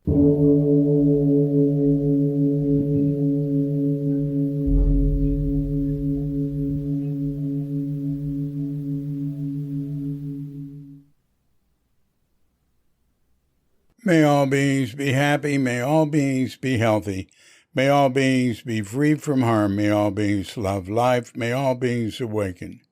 May all beings be happy. May all beings be healthy. May all beings be free from harm. May all beings love life. May all beings awaken.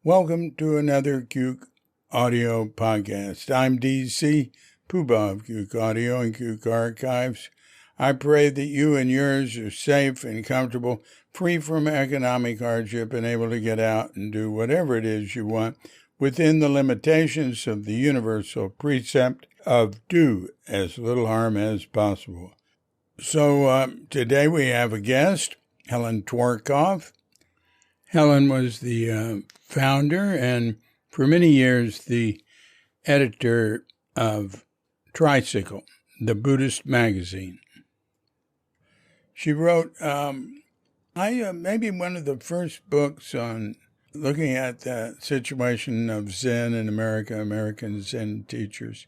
Welcome to another Cuke Audio podcast. I'm DC Poobah of Cuke Audio and Cuke Archives. I pray that you and yours are safe and comfortable, free from economic hardship, and able to get out and do whatever it is you want within the limitations of the universal precept of do as little harm as possible. So today we have a guest, Helen Tworkov. Helen was the founder and for many years the editor of Tricycle, the Buddhist magazine. She wrote maybe one of the first books on looking at the situation of Zen in America, American Zen teachers.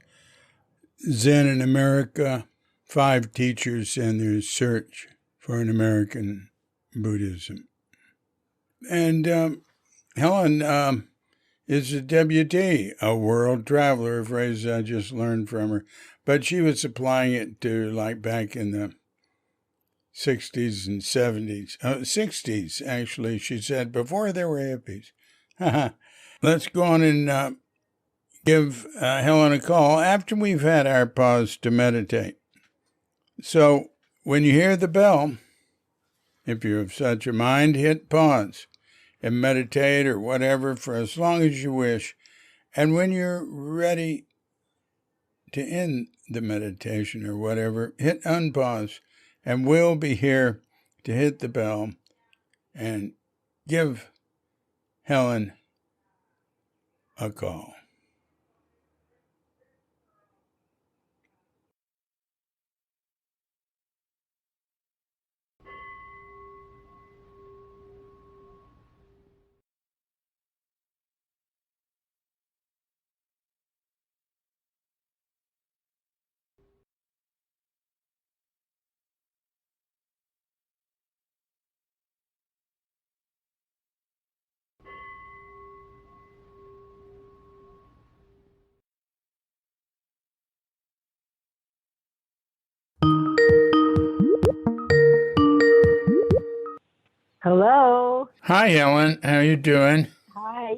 Zen in America, 5 teachers and their search for an American Buddhism. And Helen is a devotee, a world traveler, a phrase I just learned from her. But she was applying it to like back in the 60s and 70s. 60s, actually, she said, before there were hippies. Let's go on and give Helen a call after we've had our pause to meditate. So when you hear the bell, if you have such a mind, hit pause and meditate or whatever for as long as you wish. And when you're ready to end the meditation or whatever, hit unpause. And we'll be here to hit the bell and give Helen a call. Hello. Hi, Helen. How you doing? Hi.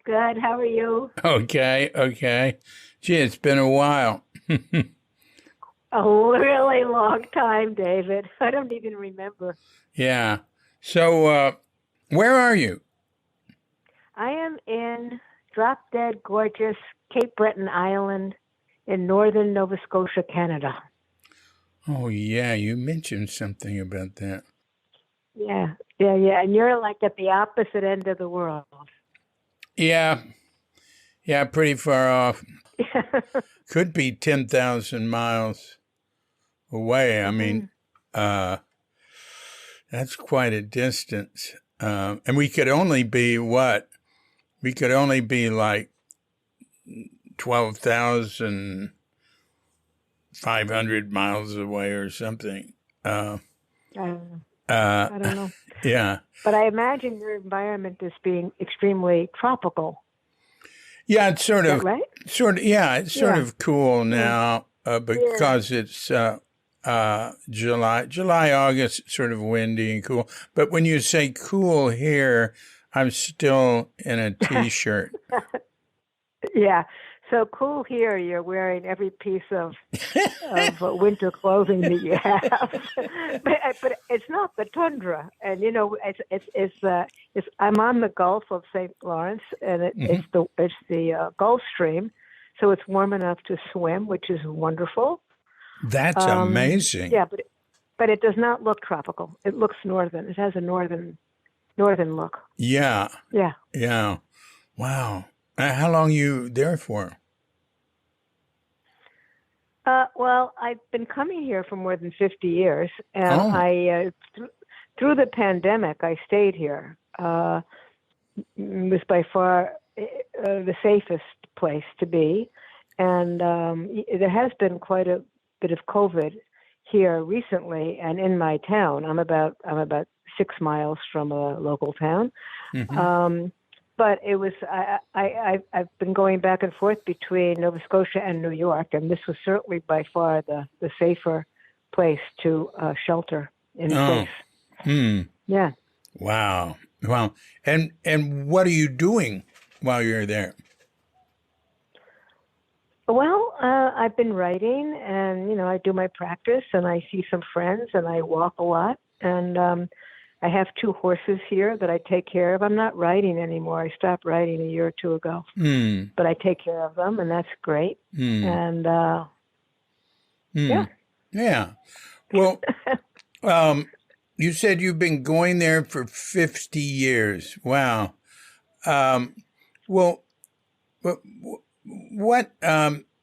Good. How are you? Okay. Gee, it's been a while. A really long time, David. I don't even remember. Yeah. So, where are you? I am in drop-dead gorgeous Cape Breton Island in northern Nova Scotia, Canada. Oh, yeah. You mentioned something about that. Yeah. And you're like at the opposite end of the world. Yeah, pretty far off. Could be 10,000 miles away. I mean, that's quite a distance. And we could only be what? We could only be like 12,500 miles away or something. I don't know. Yeah. But I imagine your environment is being extremely tropical. Yeah, it's sort of, right? It's sort of cool now because it's July, August, it's sort of windy and cool. But when you say cool here, I'm still in a T-shirt. Yeah. So cool here, you're wearing every piece of winter clothing that you have, but it's not the tundra. And it's I'm on the Gulf of St. Lawrence, and it's the Gulf Stream, so it's warm enough to swim, which is wonderful. That's amazing. Yeah, but it does not look tropical. It looks northern. It has a northern look. Yeah. Wow. How long are you there for? Well, I've been coming here for more than 50 years, and through the pandemic, I stayed here. It was by far the safest place to be, And there has been quite a bit of COVID here recently, and in my town, I'm about 6 miles from a local town. Mm-hmm. But it was I've been going back and forth between Nova Scotia and New York, and this was certainly by far the safer place to shelter in place. Hmm. Yeah. Wow. Wow. And what are you doing while you're there? Well, I've been writing, and I do my practice, and I see some friends, and I walk a lot, and I have 2 horses here that I take care of. I'm not riding anymore. I stopped riding a year or 2 ago, but I take care of them, and that's great. And yeah, yeah. Well, you said you've been going there for 50 years. Wow. Well, what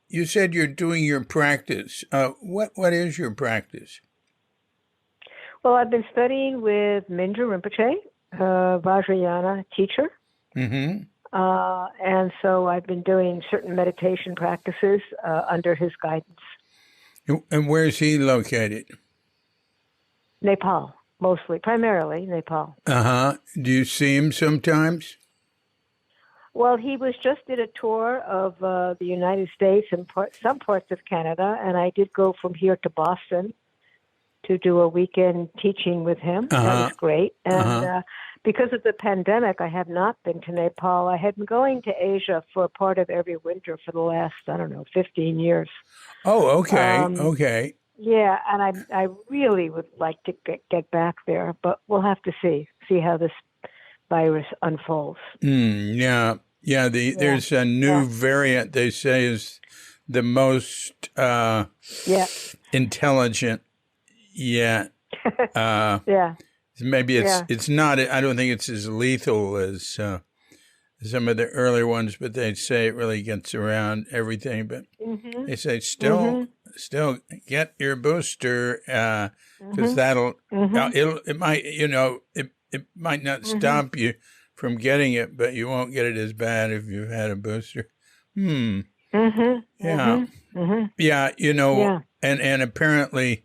you said you're doing your practice. What is your practice? Well, I've been studying with Mingyur Rinpoche, Vajrayana teacher. Mm-hmm. And so I've been doing certain meditation practices under his guidance. And where is he located? Nepal, mostly, primarily Nepal. Uh-huh. Do you see him sometimes? Well, he did a tour of the United States and some parts of Canada, and I did go from here to Boston to do a weekend teaching with him. That was great. And because of the pandemic, I have not been to Nepal. I had been going to Asia for part of every winter for the last, 15 years. Oh, okay. Okay. Yeah, and I really would like to get back there, but we'll have to see how this virus unfolds. Yeah. There's a new variant they say is the most intelligent yet. Yeah. Maybe it's not. I don't think it's as lethal as some of the earlier ones, but they say it really gets around everything. But they say still get your booster because that'll it might not stop you from getting it, but you won't get it as bad if you've had a booster. And apparently,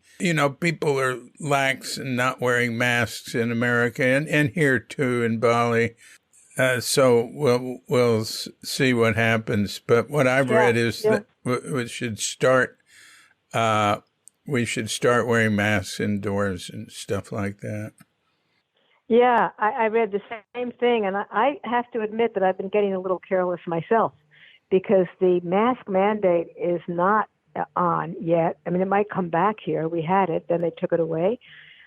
people are lax and not wearing masks in America and here too in Bali. So we'll see what happens. But what I've read is that we should start wearing masks indoors and stuff like that. Yeah, I read the same thing, and I have to admit that I've been getting a little careless myself because the mask mandate is not on yet. I mean, it might come back here. We had it, then they took it away.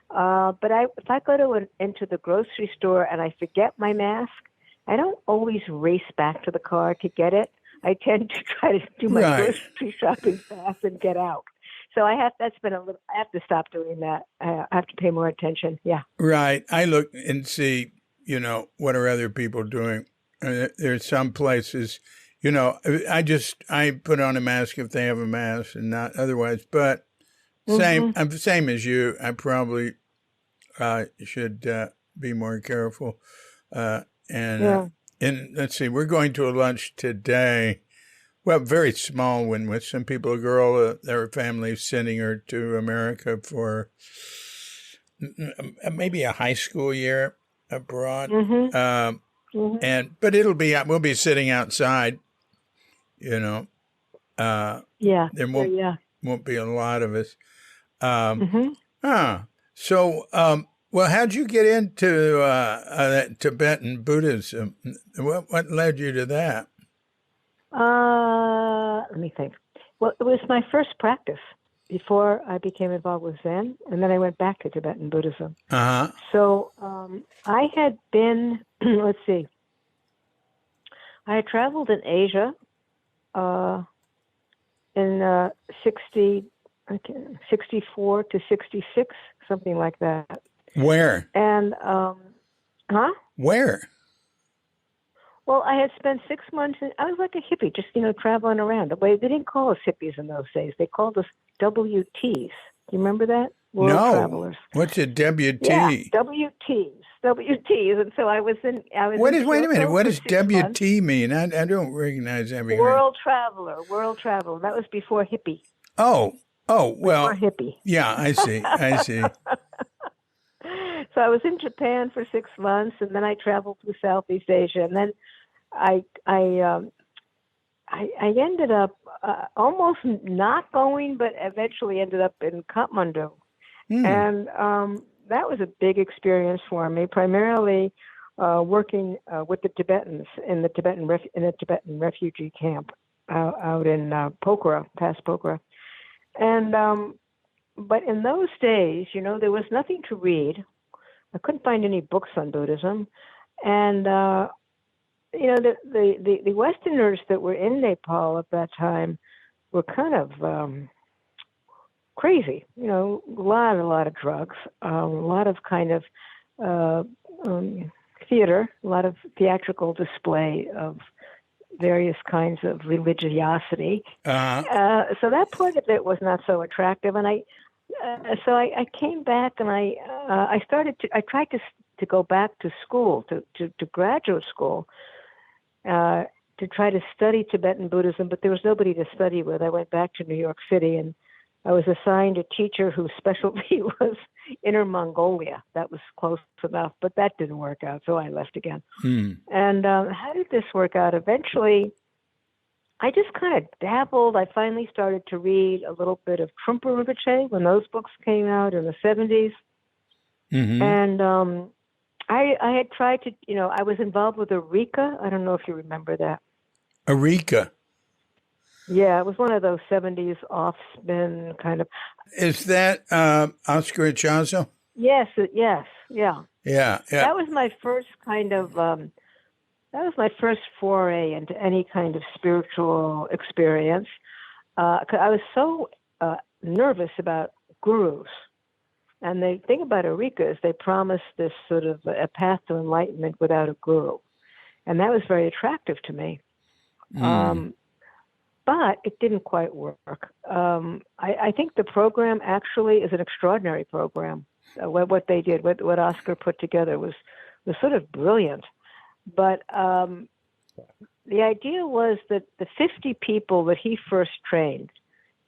But if I go into the grocery store and I forget my mask, I don't always race back to the car to get it. I tend to try to do my grocery shopping fast and get out. So I have to stop doing that. I have to pay more attention. Yeah. Right. I look and see, what are other people doing? There's some places, I put on a mask if they have a mask and not otherwise. But I'm the same as you. I probably should be more careful. And let's see, we're going to a lunch today. Well, very small one with some people, a girl, their family sending her to America for maybe a high school year abroad. But we'll be sitting outside, There won't be a lot of us. So, well, how'd you get into that Tibetan Buddhism? What led you to that? Let me think. Well, it was my first practice before I became involved with Zen, and then I went back to Tibetan Buddhism. So I had been, let's see, I had traveled in Asia in 64 to 66, something like that. Where? And, Where? Well, I had spent 6 months, I was like a hippie, just, traveling around. They didn't call us hippies in those days. They called us WTs. Do you remember that? World Travelers. What's a WT? Yeah, WTs. WTs, and so I was in. Wait a minute. Kyoto What for does 6 months. WT mean? I don't recognize everything. World traveler. That was before hippie. Oh, Before well, hippie. yeah, I see. So I was in Japan for 6 months, and then I traveled through Southeast Asia, and then I ended up almost not going, but eventually ended up in Kathmandu, and that was a big experience for me. Primarily working with the Tibetans in the Tibetan refugee camp out in Pokhara, past Pokhara, and but in those days, there was nothing to read. I couldn't find any books on Buddhism, and the Westerners that were in Nepal at that time were kind of crazy. A lot of drugs, a lot of kind of theater, a lot of theatrical display of various kinds of religiosity. So that part of it was not so attractive, and I came back and I tried to go back to school, to graduate school, to try to study Tibetan Buddhism, but there was nobody to study with. I went back to New York City, and I was assigned a teacher whose specialty was Inner Mongolia. That was close enough, but that didn't work out, so I left again. And how did this work out? Eventually, I just kind of dabbled. I finally started to read a little bit of Trungpa Rinpoche when those books came out in the 70s. And I had tried to, I was involved with Eureka. I don't know if you remember that. Eureka. Yeah, it was one of those 70s off-spin kind of. Is that Oscar Ichazo? Yes, yeah. Yeah. That was my first kind of, that was my first foray into any kind of spiritual experience. 'Cause I was so nervous about gurus. And the thing about Eureka is they promise this sort of a path to enlightenment without a guru. And that was very attractive to me. But it didn't quite work. I think the program actually is an extraordinary program. What they did, what Oscar put together was sort of brilliant. But the idea was that the 50 people that he first trained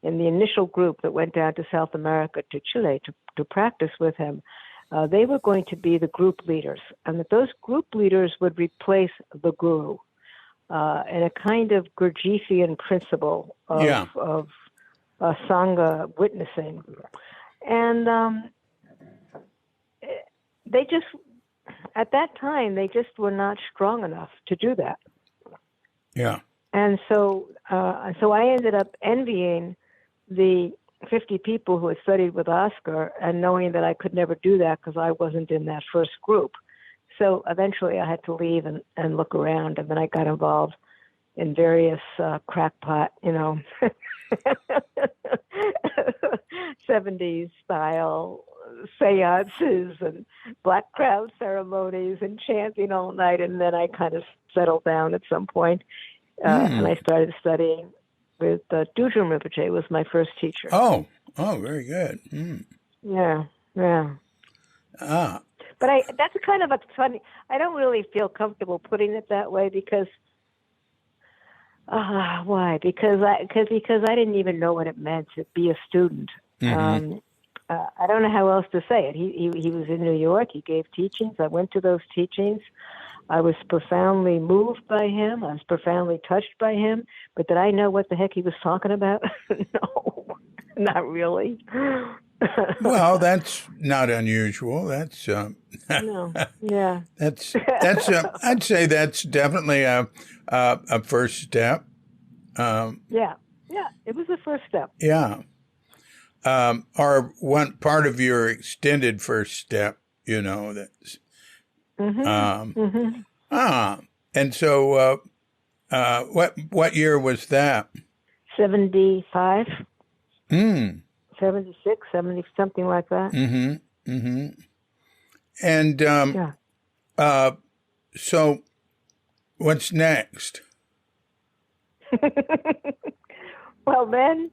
in the initial group that went down to South America, to Chile, to practice with him, they were going to be the group leaders, and that those group leaders would replace the guru in a kind of Gurdjieffian principle of Sangha witnessing. And they just, at that time, they just were not strong enough to do that. Yeah. And so I ended up envying the 50 people who had studied with Oscar and knowing that I could never do that because I wasn't in that first group. So eventually I had to leave and look around, and then I got involved in various crackpot, 70s style seances and black crowd ceremonies and chanting all night. And then I kind of settled down at some point, and I started studying with Dudjom Rinpoche was my first teacher. Oh, very good. Yeah. But that's kind of a funny, I don't really feel comfortable putting it that way because, why? Because I didn't even know what it meant to be a student. I don't know how else to say it. He was in New York. He gave teachings. I went to those teachings. I was profoundly moved by him. I was profoundly touched by him. But did I know what the heck he was talking about? No, not really. Well, that's not unusual. That's no, yeah. That's I'd say that's definitely a first step. Yeah, it was the first step. Yeah. Or one part of your extended first step, that's. And so, what year was that? 75. 76, 70, something like that. And so, what's next? Well, then,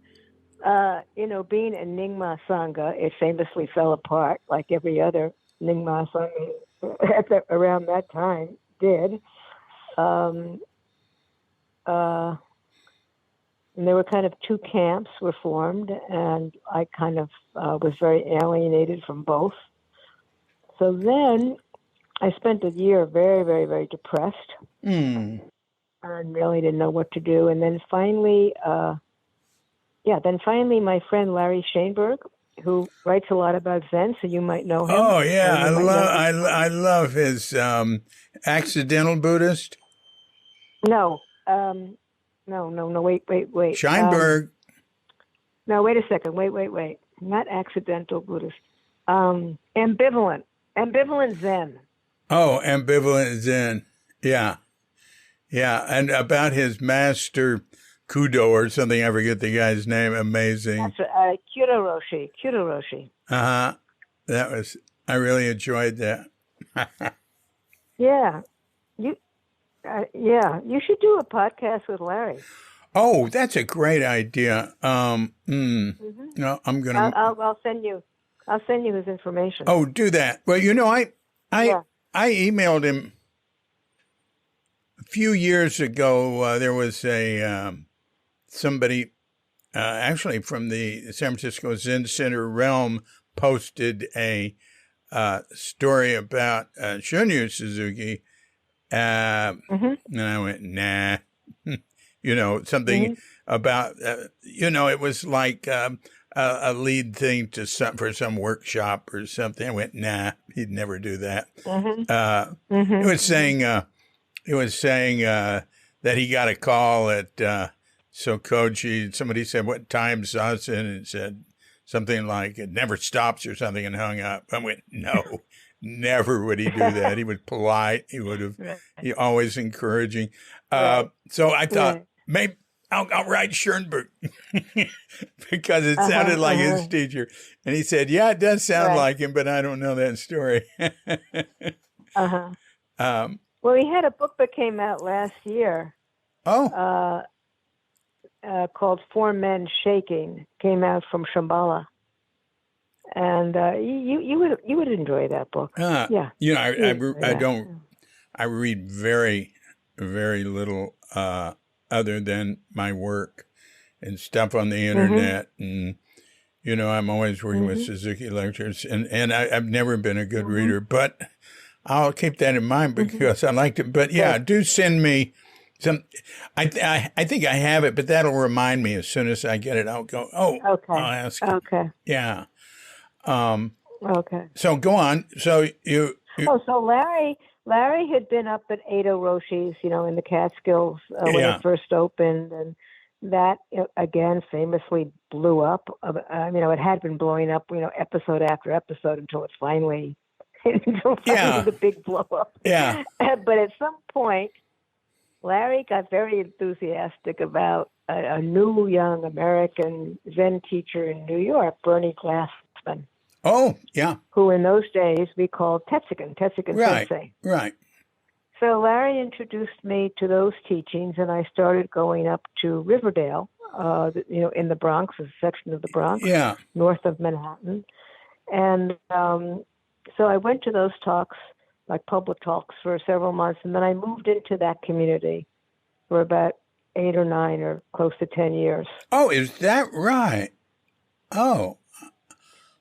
being a Nyingma Sangha, it famously fell apart like every other Nyingma Sangha around that time did. And there were kind of two camps were formed, and I kind of was very alienated from both. So then I spent a year very, very, very depressed and really didn't know what to do. And then finally, my friend Larry Shainberg, who writes a lot about Zen, so you might know him. Oh yeah, I love his Accidental Buddhist. No, wait. Sheinberg. No, wait a second. Wait. Not Accidental Buddhist. Ambivalent Zen. Oh, Ambivalent Zen. Yeah. And about his master Kudo or something, I forget the guy's name. Amazing. That's Kudo-roshi. I really enjoyed that. Yeah. You should do a podcast with Larry. Oh, that's a great idea. No, I'm gonna. I'll send you his information. Oh, do that. Well, I emailed him a few years ago. There was somebody actually from the San Francisco Zen Center realm posted a story about Shunryu Suzuki. And I went, nah, something about, it was like a lead thing for some workshop or something. I went, nah, he'd never do that. It was saying that he got a call at Sokoji. Somebody said, what time Zazen? And it said something like, it never stops or something, and hung up. I went, no. Never would he do that. He was polite. He would have, he always encouraging. So I thought maybe I'll write Schoenberg because it sounded like his teacher. And he said, yeah, it does sound like him, but I don't know that story. Well, he had a book that came out last year. Called Four Men Shaking. Came out from Shambhala. And you would enjoy that book. I read very, very little other than my work and stuff on the internet. And, I'm always working with Suzuki lectures. And I've never been a good reader, but I'll keep that in mind because I liked it. But do send me some. I think I have it, but that'll remind me as soon as I get it. I'll go, okay. I'll ask. Okay. Yeah. Okay. So go on. So so Larry had been up at Edo Roshi's, in the Catskills when it first opened, and that again famously blew up. It had been blowing up, episode after episode until it finally the big blow up. Yeah. But at some point, Larry got very enthusiastic about a new young American Zen teacher in New York, Bernie Glassman. Oh, yeah. Who in those days we called Tetsugen Sensei. Right. So Larry introduced me to those teachings, and I started going up to Riverdale, in the Bronx, a section of the Bronx, north of Manhattan. And so I went to those talks, like public talks, for several months, and then I moved into that community for about 8 or 9 or close to 10 years. Oh, is that right? Oh.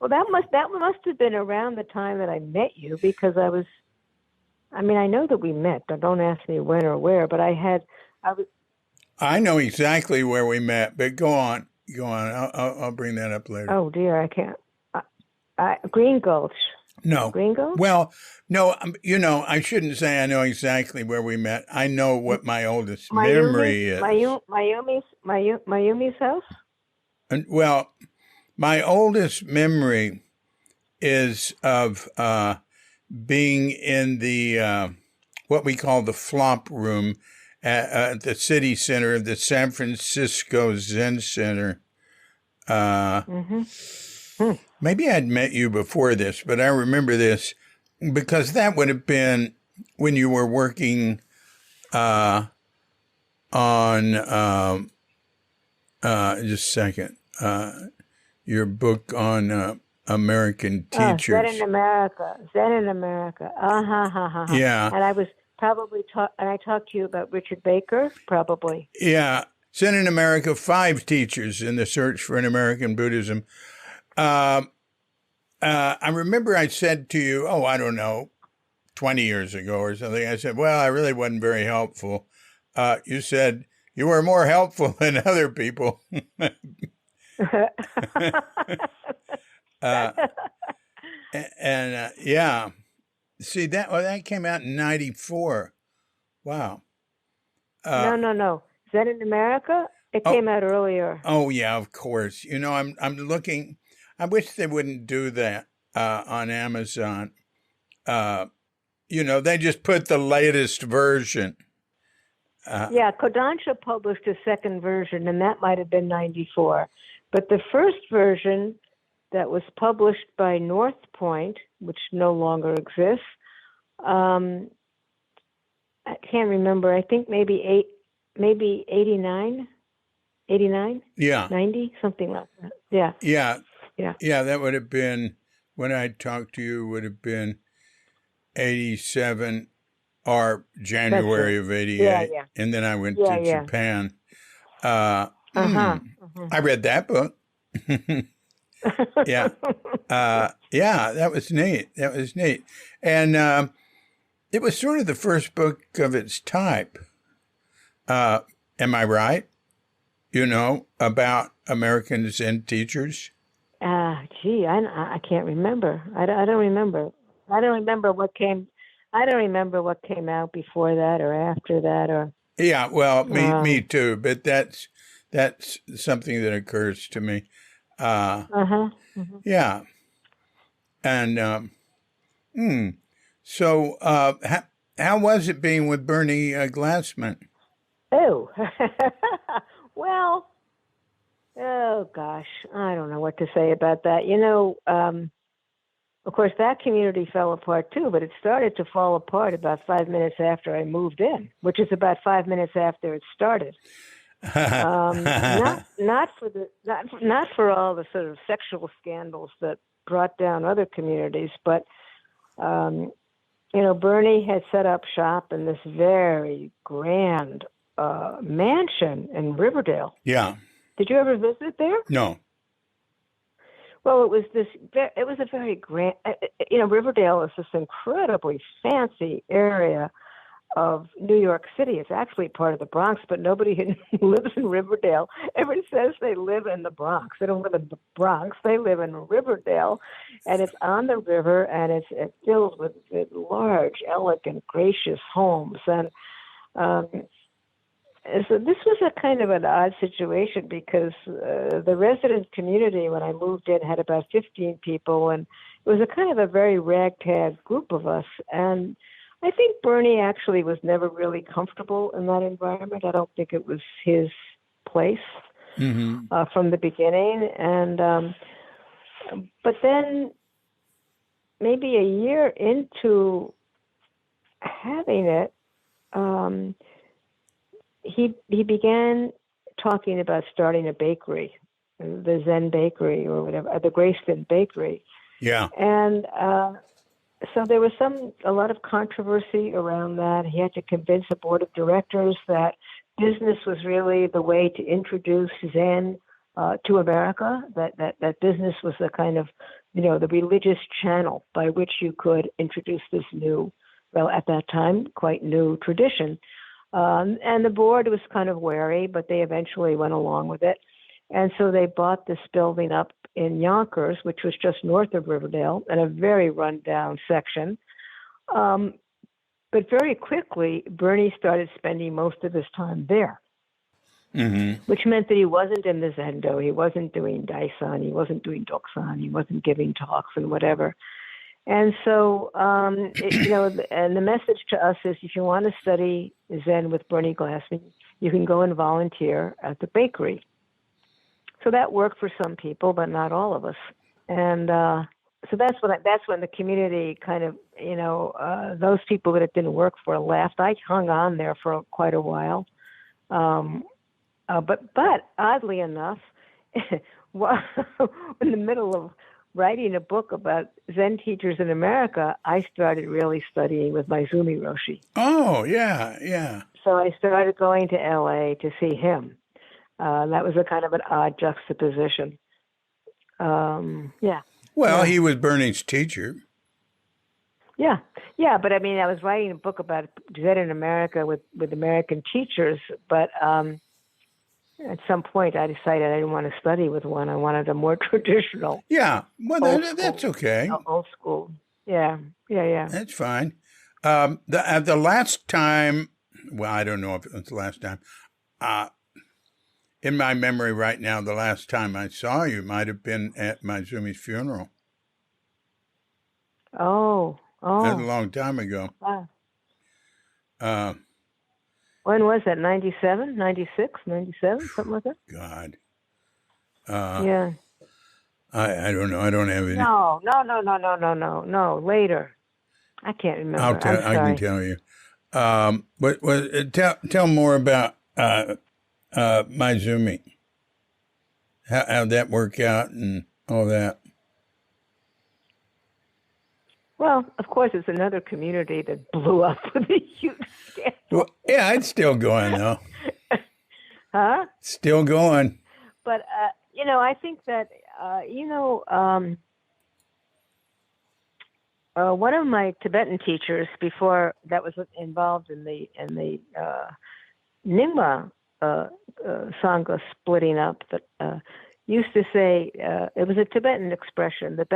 Well, that must have been around the time that I met you, because I know that we met, but don't ask me when or where, but I know exactly where we met, but go on. I'll bring that up later. Oh dear, I can't. Green Gulch. No. Green Gulch? Well, no, I shouldn't say I know exactly where we met. I know what my oldest memory is. Mayumi's house? Well, my oldest memory is of being in the what we call the flop room at the city center of the San Francisco Zen Center. Maybe I'd met you before this, but I remember this because that would have been when you were working on just a second. Your book on American Zen teachers. in America. Zen in America. Yeah. And I was probably and I talked to you about Richard Baker, probably. Yeah. Zen in America, 5 teachers in the search for an American Buddhism. I remember I said to you, I don't know, 20 years ago or something, I said, well, I really wasn't very helpful. You said, you were more helpful than other people. Yeah. See, that came out in 94. Wow. No. Zen in America? It came out earlier. Oh, yeah, of course. I'm looking. I wish they wouldn't do that on Amazon. They just put the latest version. Yeah, Kodansha published a second version, and that might have been 94. But the first version that was published by North Point, which no longer exists, I can't remember. I think maybe 89? 89? Yeah. 90? Something like that. Yeah. Yeah. Yeah. Yeah, that would have been, when I talked to you, would have been 87 or January of 88. Yeah. And then I went to Japan. I read that book. Yeah. That was neat. And it was sort of the first book of its type. Am I right? About American Zen teachers? Gee, I can't remember. I don't remember. I don't remember what came out before that or after that or. Yeah, well, me too. But that's something that occurs to me. Yeah. And so how was it being with Bernie Glassman? Oh, well, oh gosh, I don't know what to say about that. Of course, that community fell apart too, but it started to fall apart about 5 minutes after I moved in, which is about 5 minutes after it started. Not for all the sort of sexual scandals that brought down other communities, but Bernie had set up shop in this very grand mansion in Riverdale. Yeah. Did you ever visit there? No. Well, it was a very grand, Riverdale is this incredibly fancy area of New York City. It's actually part of the Bronx, but nobody lives in Riverdale. Everyone says they live in the Bronx. They don't live in the Bronx. They live in Riverdale, and it's on the river, and it's filled with large, elegant, gracious homes. And so this was a kind of an odd situation because the resident community, when I moved in, had about 15 people, and it was a kind of a very ragtag group of us. And I think Bernie actually was never really comfortable in that environment. I don't think it was his place from the beginning. And but then maybe a year into having it, he began talking about starting a bakery, the Zen Bakery or whatever, the Grayston Bakery. Yeah. And so there was a lot of controversy around that. He had to convince the board of directors that business was really the way to introduce Zen to America, that business was the kind of, the religious channel by which you could introduce this new, well, at that time, quite new tradition. And the board was kind of wary, but they eventually went along with it. And so they bought this building up in Yonkers, which was just north of Riverdale, in a very run-down section. But very quickly, Bernie started spending most of his time there, which meant that he wasn't in the Zendo, he wasn't doing Daisan, he wasn't doing Doksan, he wasn't giving talks and whatever. And so, and the message to us is, if you want to study Zen with Bernie Glassman, you can go and volunteer at the bakery. So that worked for some people, but not all of us. And so that's when the community kind of, those people that it didn't work for left. I hung on there for quite a while. But oddly enough, in the middle of writing a book about Zen teachers in America, I started really studying with Maizumi Roshi. Oh, yeah, yeah. So I started going to LA to see him. That was a kind of an odd juxtaposition. Yeah. Well, Yeah. he was Bernie's teacher. Yeah. Yeah, but I mean, I was writing a book about Zen in America with American teachers, but at some point I decided I didn't want to study with one. I wanted a more traditional. Yeah, well, that's okay. Old school. Yeah. Yeah, yeah. That's fine. The last time, well, I don't know if it was the last time. In my memory right now, the last time I saw you might have been at Maizumi's funeral. Oh. That's a long time ago. Wow. When was that? 97, 96, 97, something like that? God. Yeah. I don't know. I don't have any. No. Later. I can't remember. I can tell you. But tell more about Maizumi. How'd that work out and all that? Well, of course, it's another community that blew up with a huge scandal. Well, yeah, it's still going, though. Huh? Still going. But, I think that, one of my Tibetan teachers before that was involved in the Nyingma Sangha splitting up that used to say, it was a Tibetan expression, the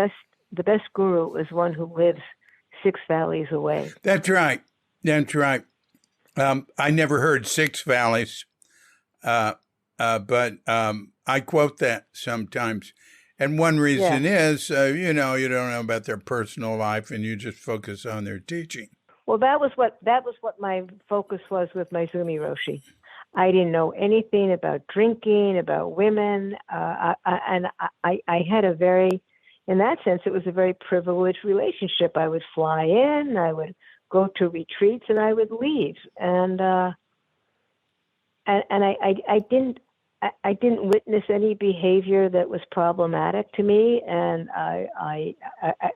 best guru is one who lives 6 valleys away. That's right. I never heard 6 valleys, but I quote that sometimes. And one reason is, you don't know about their personal life, and you just focus on their teaching. Well, that was what my focus was with Maizumi Roshi. I didn't know anything about drinking, about women, and I had a very, in that sense, it was a very privileged relationship. I would fly in, I would go to retreats, and I would leave, and I didn't witness any behavior that was problematic to me, and I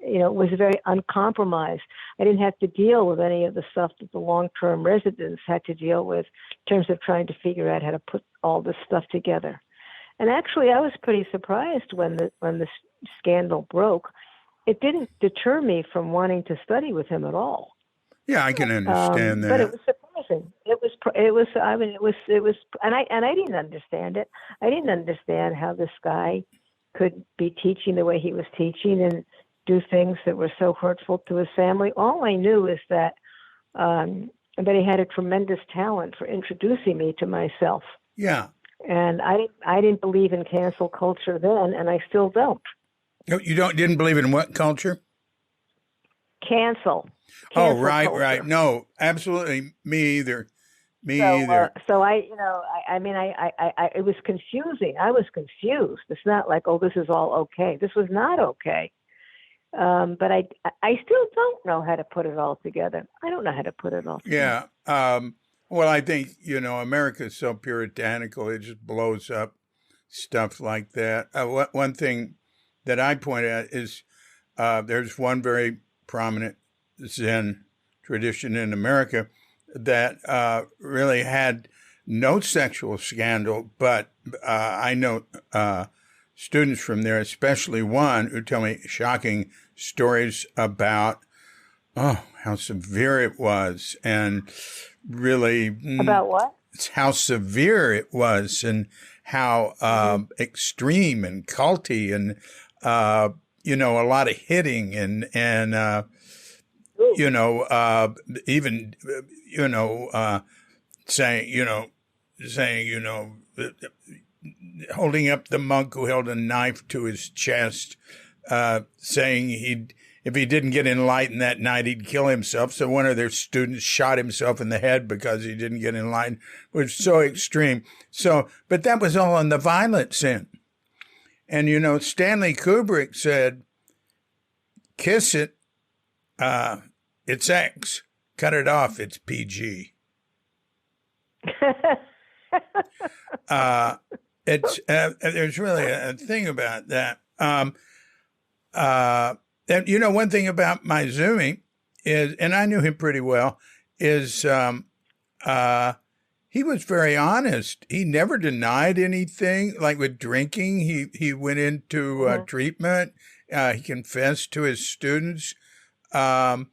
was very uncompromised. I didn't have to deal with any of the stuff that the long-term residents had to deal with in terms of trying to figure out how to put all this stuff together. And actually, I was pretty surprised when the scandal broke. It didn't deter me from wanting to study with him at all. Yeah, I can understand that. But it was surprising. It was, and I didn't understand it. I didn't understand how this guy could be teaching the way he was teaching and do things that were so hurtful to his family. All I knew is that he had a tremendous talent for introducing me to myself. Yeah. And I didn't believe in cancel culture then, and I still don't. You didn't believe in what culture? Cancel Oh, right, culture. right. No, absolutely. Me either. Either. So it was confusing. I was confused. It's not like, oh, this is all okay. This was not okay. But I still don't know how to put it all together. I don't know how to put it all together. Yeah. Well, I think, America is so puritanical. It just blows up stuff like that. One thing that I point out is there's one very prominent Zen tradition in America that really had no sexual scandal, but I know students from there, especially one, who tell me shocking stories about how severe it was, and really about what? How severe it was, and how extreme and culty, and a lot of hitting, and even saying holding up the monk who held a knife to his chest, saying if he didn't get enlightened that night, he'd kill himself. So one of their students shot himself in the head because he didn't get enlightened, which was so extreme. But that was all on the violence end. And, Stanley Kubrick said, kiss it, it's X. Cut it off, it's PG. There's really a thing about that. And one thing about Maizumi is, and I knew him pretty well, is he was very honest. He never denied anything. Like with drinking, he went into treatment. He confessed to his students. There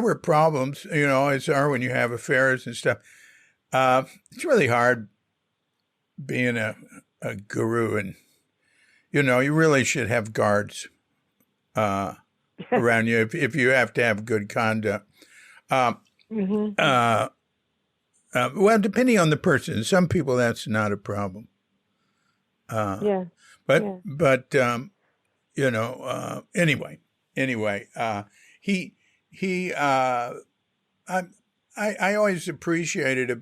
were problems, as are when you have affairs and stuff. It's really hard being a guru, and, you really should have guards around you if you have to have good conduct. Well, depending on the person, some people that's not a problem. Anyway, I always appreciated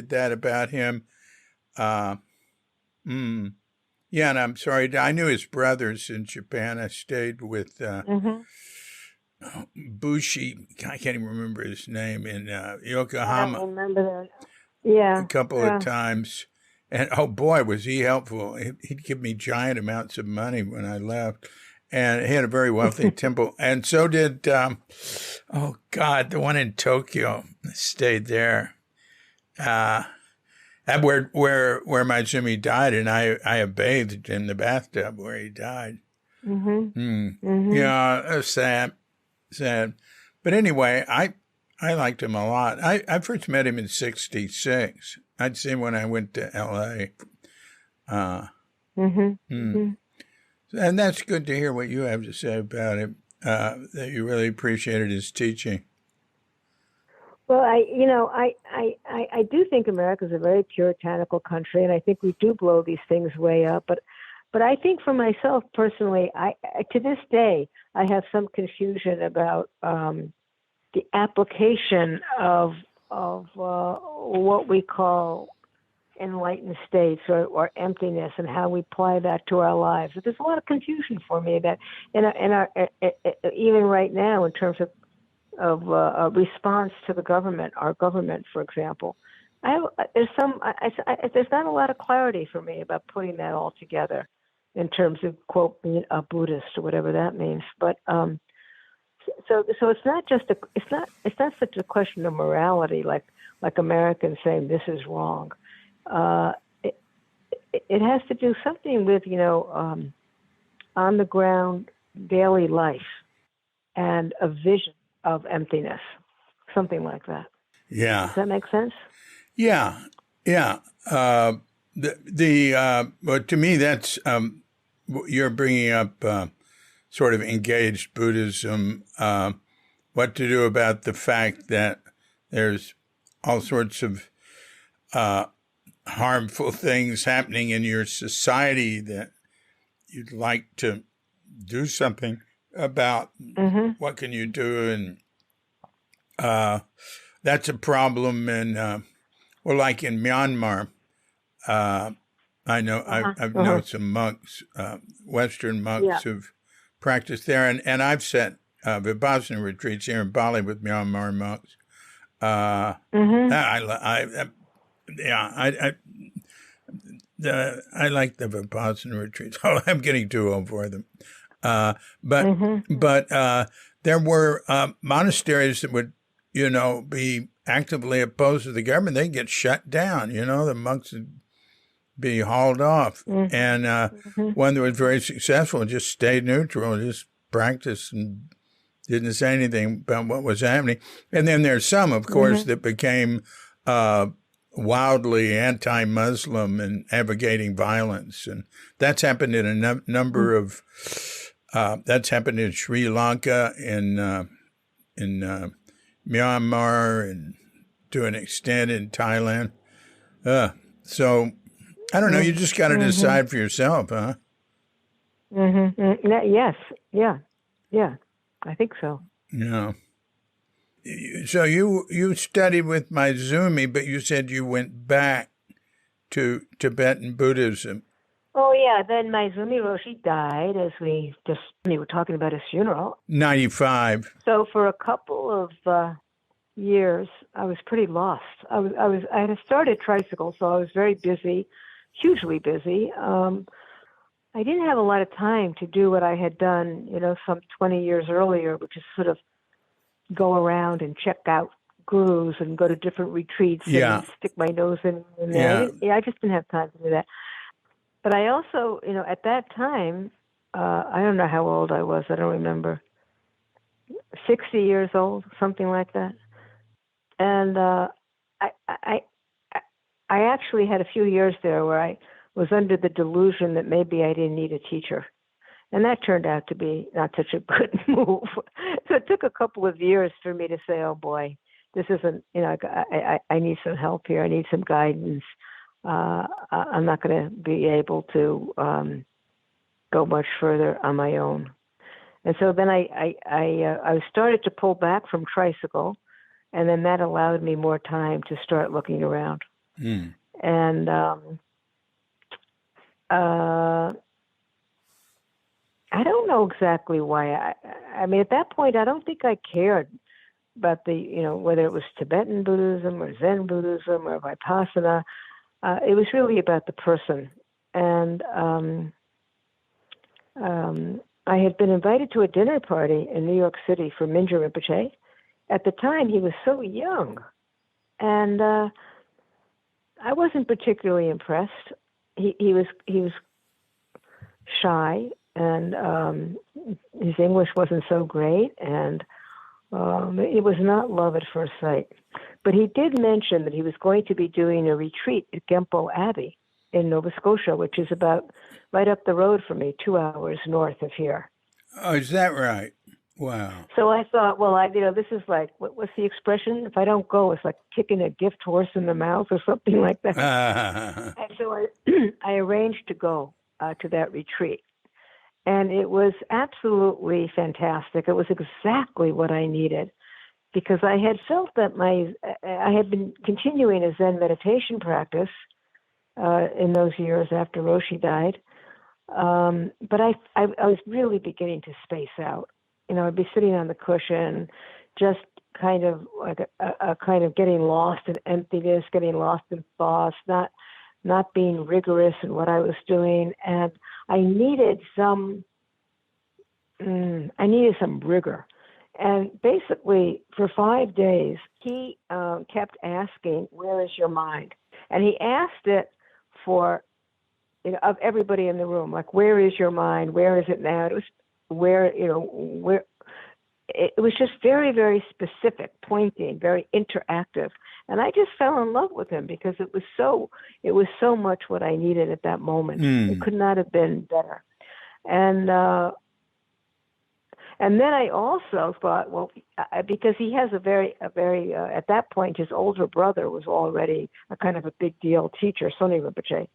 that about him. Yeah, and I'm sorry, I knew his brothers in Japan. I stayed with Bushi. I can't even remember his name, in Yokohama. I don't remember that. Yeah, a couple of times. And oh boy, was he helpful. He'd give me giant amounts of money when I left. And he had a very wealthy temple. And so did, the one in Tokyo. I stayed there. Where Maizumi died, and I bathed in the bathtub where he died. Yeah, sad. But anyway, I liked him a lot. I first met him in '66. I'd see him when I went to L.A. And that's good to hear what you have to say about him, that you really appreciated his teaching. Well, I do think America is a very puritanical country, and I think we do blow these things way up. But I think for myself personally, I to this day, I have some confusion about the application of what we call enlightened states or emptiness, and how we apply that to our lives. There's a lot of confusion for me that in our even right now, in terms of a response to the government, our government, for example. There's not a lot of clarity for me about putting that all together in terms of, quote, being a Buddhist or whatever that means. But so it's not such a question of morality, like Americans saying this is wrong. It has to do something with on the ground daily life and a vision of emptiness, something like that. Yeah. Does that make sense? Yeah. But to me, that's you're bringing up sort of engaged Buddhism. What to do about the fact that there's all sorts of harmful things happening in your society that you'd like to do something about. What can you do? And that's a problem. And like in Myanmar, I know I've known some monks, Western monks who've practiced there, and I've set Vipassana retreats here in Bali with Myanmar monks. I like the Vipassana retreats. Oh, I'm getting too old for them. But there were monasteries that would, be actively opposed to the government. They'd get shut down. The monks would be hauled off. And one that was very successful just stayed neutral, just practiced and didn't say anything about what was happening. And then there's some, of course, that became wildly anti-Muslim and advocating violence. And that's happened in a number of, that's happened in Sri Lanka, in Myanmar, and to an extent in Thailand. So, I don't know, you just got to decide for yourself, huh? Yes. Yeah. I think so. Yeah. So you studied with Maizumi, but you said you went back to Tibetan Buddhism. Oh, yeah. Then Maizumi Roshi died, as we were talking about his funeral. 95. So for a couple of years, I was pretty lost. I had started Tricycle, so I was very busy, hugely busy. I didn't have a lot of time to do what I had done, some 20 years earlier, which is sort of go around and check out gurus and go to different retreats and stick my nose in there. I just didn't have time to do that. But I also, at that time, I don't know how old I was. I don't remember. 60 years old, something like that. And I actually had a few years there where I was under the delusion that maybe I didn't need a teacher. And that turned out to be not such a good move. So it took a couple of years for me to say, oh boy, this isn't, I need some help here. I need some guidance. I'm not going to be able to go much further on my own. And so then I started to pull back from Tricycle, and then that allowed me more time to start looking around. Mm. And I don't know exactly why. I mean, at that point, I don't think I cared about whether it was Tibetan Buddhism or Zen Buddhism or Vipassana. It was really about the person. And I had been invited to a dinner party in New York City for Mingyur Rinpoche. At the time, he was so young. And I wasn't particularly impressed. He was shy, and his English wasn't so great, and it was not love at first sight. But he did mention that he was going to be doing a retreat at Gempo Abbey in Nova Scotia, which is about right up the road from me, 2 hours north of here. Oh, is that right? Wow. So I thought, well, this is like, what's the expression? If I don't go, it's like kicking a gift horse in the mouth or something like that. And so I arranged to go to that retreat. And it was absolutely fantastic. It was exactly what I needed, because I had felt that I had been continuing a Zen meditation practice in those years after Roshi died. But I was really beginning to space out. I'd be sitting on the cushion, just kind of like a kind of getting lost in emptiness, getting lost in thoughts, not being rigorous in what I was doing. And I needed some rigor. And basically, for 5 days, he kept asking, "Where is your mind?" And he asked it for, of everybody in the room, like, "Where is your mind? Where is it now?" It was where it was just very, very specific, pointing, very interactive. And I just fell in love with him because it was so much what I needed at that moment. It could not have been better. And then I also thought, well, because he has a very at that point, his older brother was already a kind of a big deal teacher, Soni Rinpoche,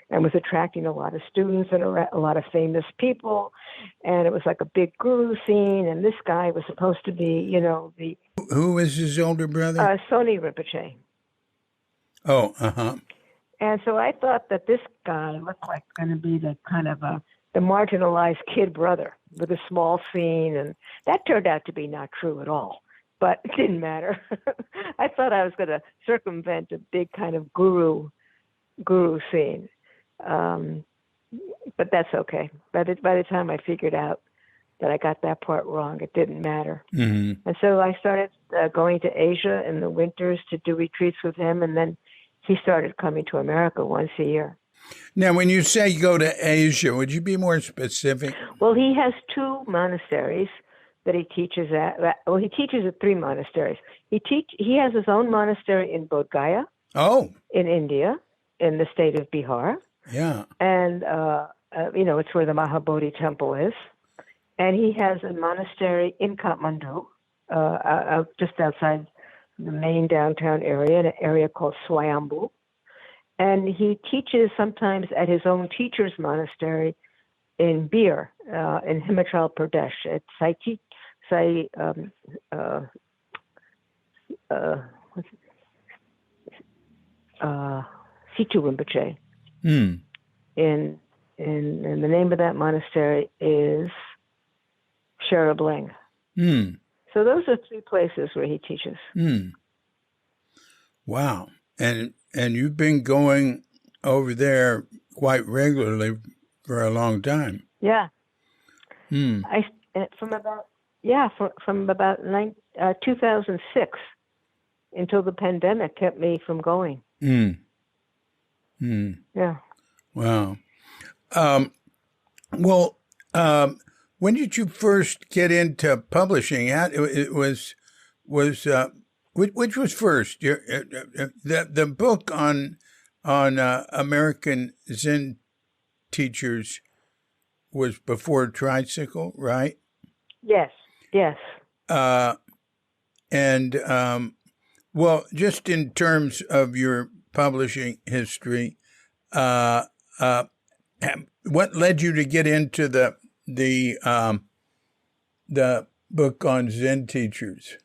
and was attracting a lot of students and a lot of famous people. And it was like a big guru scene. And this guy was supposed to be, the... Who was his older brother? Soni Rinpoche. Oh, uh-huh. And so I thought that this guy looked like going to be the kind of the marginalized kid brother with a small scene. And that turned out to be not true at all. But it didn't matter. I thought I was going to circumvent a big kind of guru scene. But that's okay. By the time I figured out that I got that part wrong, it didn't matter. Mm-hmm. And so I started going to Asia in the winters to do retreats with him, and then he started coming to America once a year. Now, when you say go to Asia, would you be more specific? Well, he has 2 monasteries that he teaches at. Well, he teaches at 3 monasteries. He has his own monastery in Bodh Gaya, in India, in the state of Bihar. Yeah. And, it's where the Mahabodhi temple is. And he has a monastery in Kathmandu, just outside the main downtown area, in an area called Swayambhu. And he teaches sometimes at his own teacher's monastery in Bir, in Himachal Pradesh, at Situ Rinpoche. And the name of that monastery is Sherabling. So those are 3 places where he teaches. Wow. And you've been going over there quite regularly for a long time. Yeah. Hmm. From about 2006 until the pandemic kept me from going. Hmm. Hmm. Yeah. Wow. When did you first get into publishing? It was which was first? The book on American Zen teachers was before Tricycle, right? Yes. Yes. Just in terms of your publishing history, uh, uh, what led you to get into the book on Zen teachers?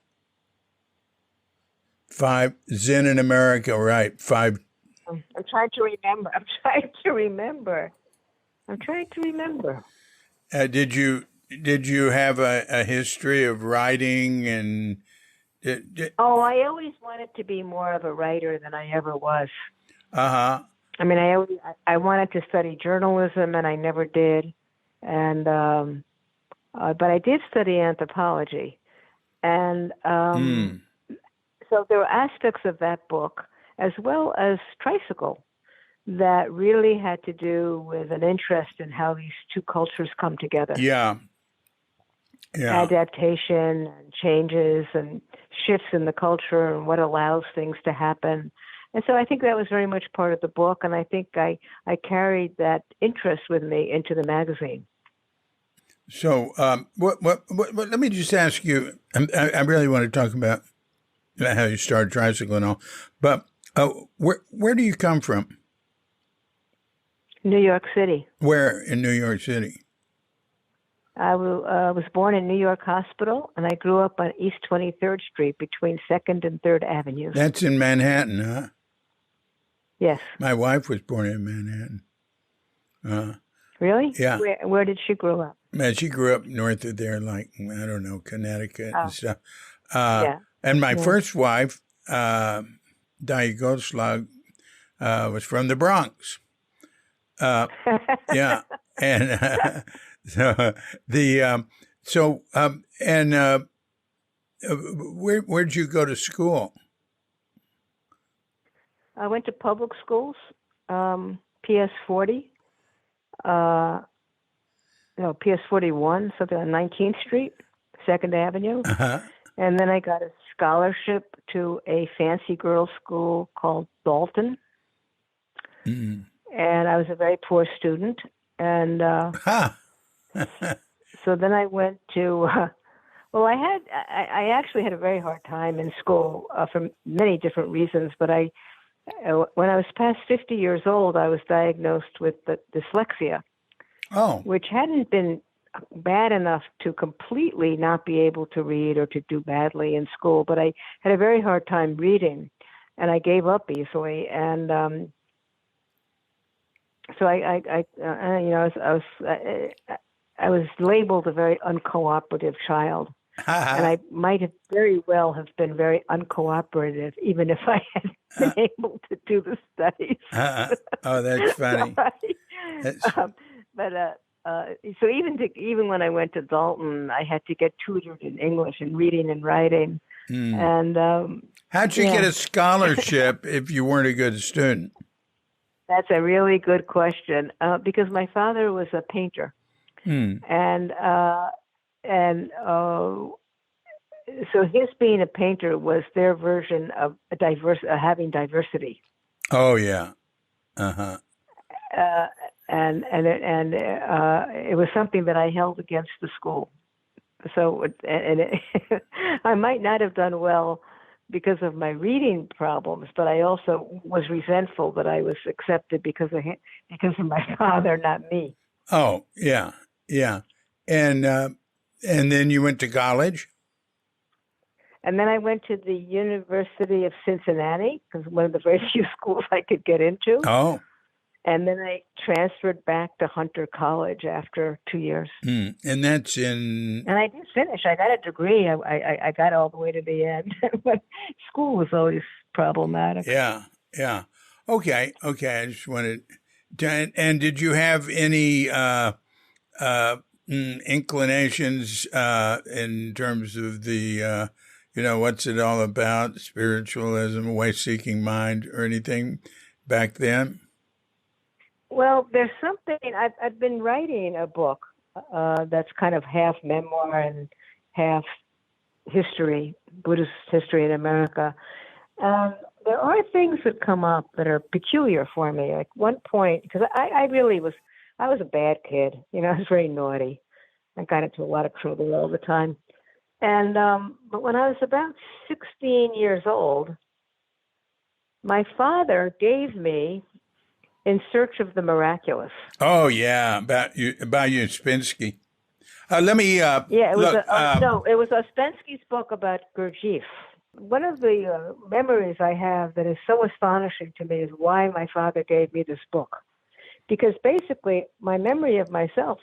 5 Zen in America, right? 5. I'm trying to remember. Did you have a history of writing and? Oh, I always wanted to be more of a writer than I ever was. Uh-huh. I mean, I wanted to study journalism, and I never did. And but I did study anthropology, and so there were aspects of that book, as well as Tricycle, that really had to do with an interest in how these two cultures come together. Yeah. Yeah. Adaptation and changes and shifts in the culture and what allows things to happen. And so I think that was very much part of the book, and I think I carried that interest with me into the magazine. So, let me just ask you, I really want to talk about how you started Tricycle and all, but where do you come from? New York City. Where in New York City? I was born in New York Hospital, and I grew up on East 23rd Street between 2nd and 3rd Avenues. That's in Manhattan, huh? Yes. My wife was born in Manhattan. Really? Yeah. Where did she grow up? Man, she grew up north of there, like, I don't know, Connecticut and stuff. Yeah. And my first wife, Daya Goldschlag, was from the Bronx. Yeah. And where'd you go to school? I went to public schools, PS 40, PS 41, something on 19th Street, 2nd Avenue. Uh-huh. And then I got a scholarship to a fancy girls' school called Dalton. Mm. And I was a very poor student. And so then I went to, I actually had a very hard time in school for many different reasons. But when I was past 50 years old, I was diagnosed with dyslexia, which hadn't been bad enough to completely not be able to read or to do badly in school. But I had a very hard time reading, and I gave up easily. And so I was labeled a very uncooperative child, and I might have very well have been very uncooperative, even if I had been able to do the studies. Oh, that's funny. So even when I went to Dalton, I had to get tutored in English and reading and writing. And how'd you get a scholarship if you weren't a good student? That's a really good question, because my father was a painter, and so his being a painter was their version of having diversity. Oh yeah, and it was something that I held against the school. So I might not have done well because of my reading problems, but I also was resentful that I was accepted because of my father, not me. Oh yeah, and then you went to college. And then I went to the University of Cincinnati, because one of the very few schools I could get into. Oh. And then I transferred back to Hunter College after 2 years. And that's in... And I did finish. I got a degree. I got all the way to the end. But school was always problematic. Yeah. Okay. I just wanted... And did you have any inclinations in terms of the, what's it all about, spiritualism, way-seeking mind, or anything back then? Well, there's something, I've been writing a book that's kind of half memoir and half history, Buddhist history in America. There are things that come up that are peculiar for me. Like one point, because I was a bad kid. I was very naughty. I got into a lot of trouble all the time. And but when I was about 16 years old, my father gave me In Search of the Miraculous. Oh yeah, about Uspensky. Let me Yeah, it was look. it was Ouspensky's book about Gurdjieff. One of the memories I have that is so astonishing to me is why my father gave me this book. Because basically, my memory of myself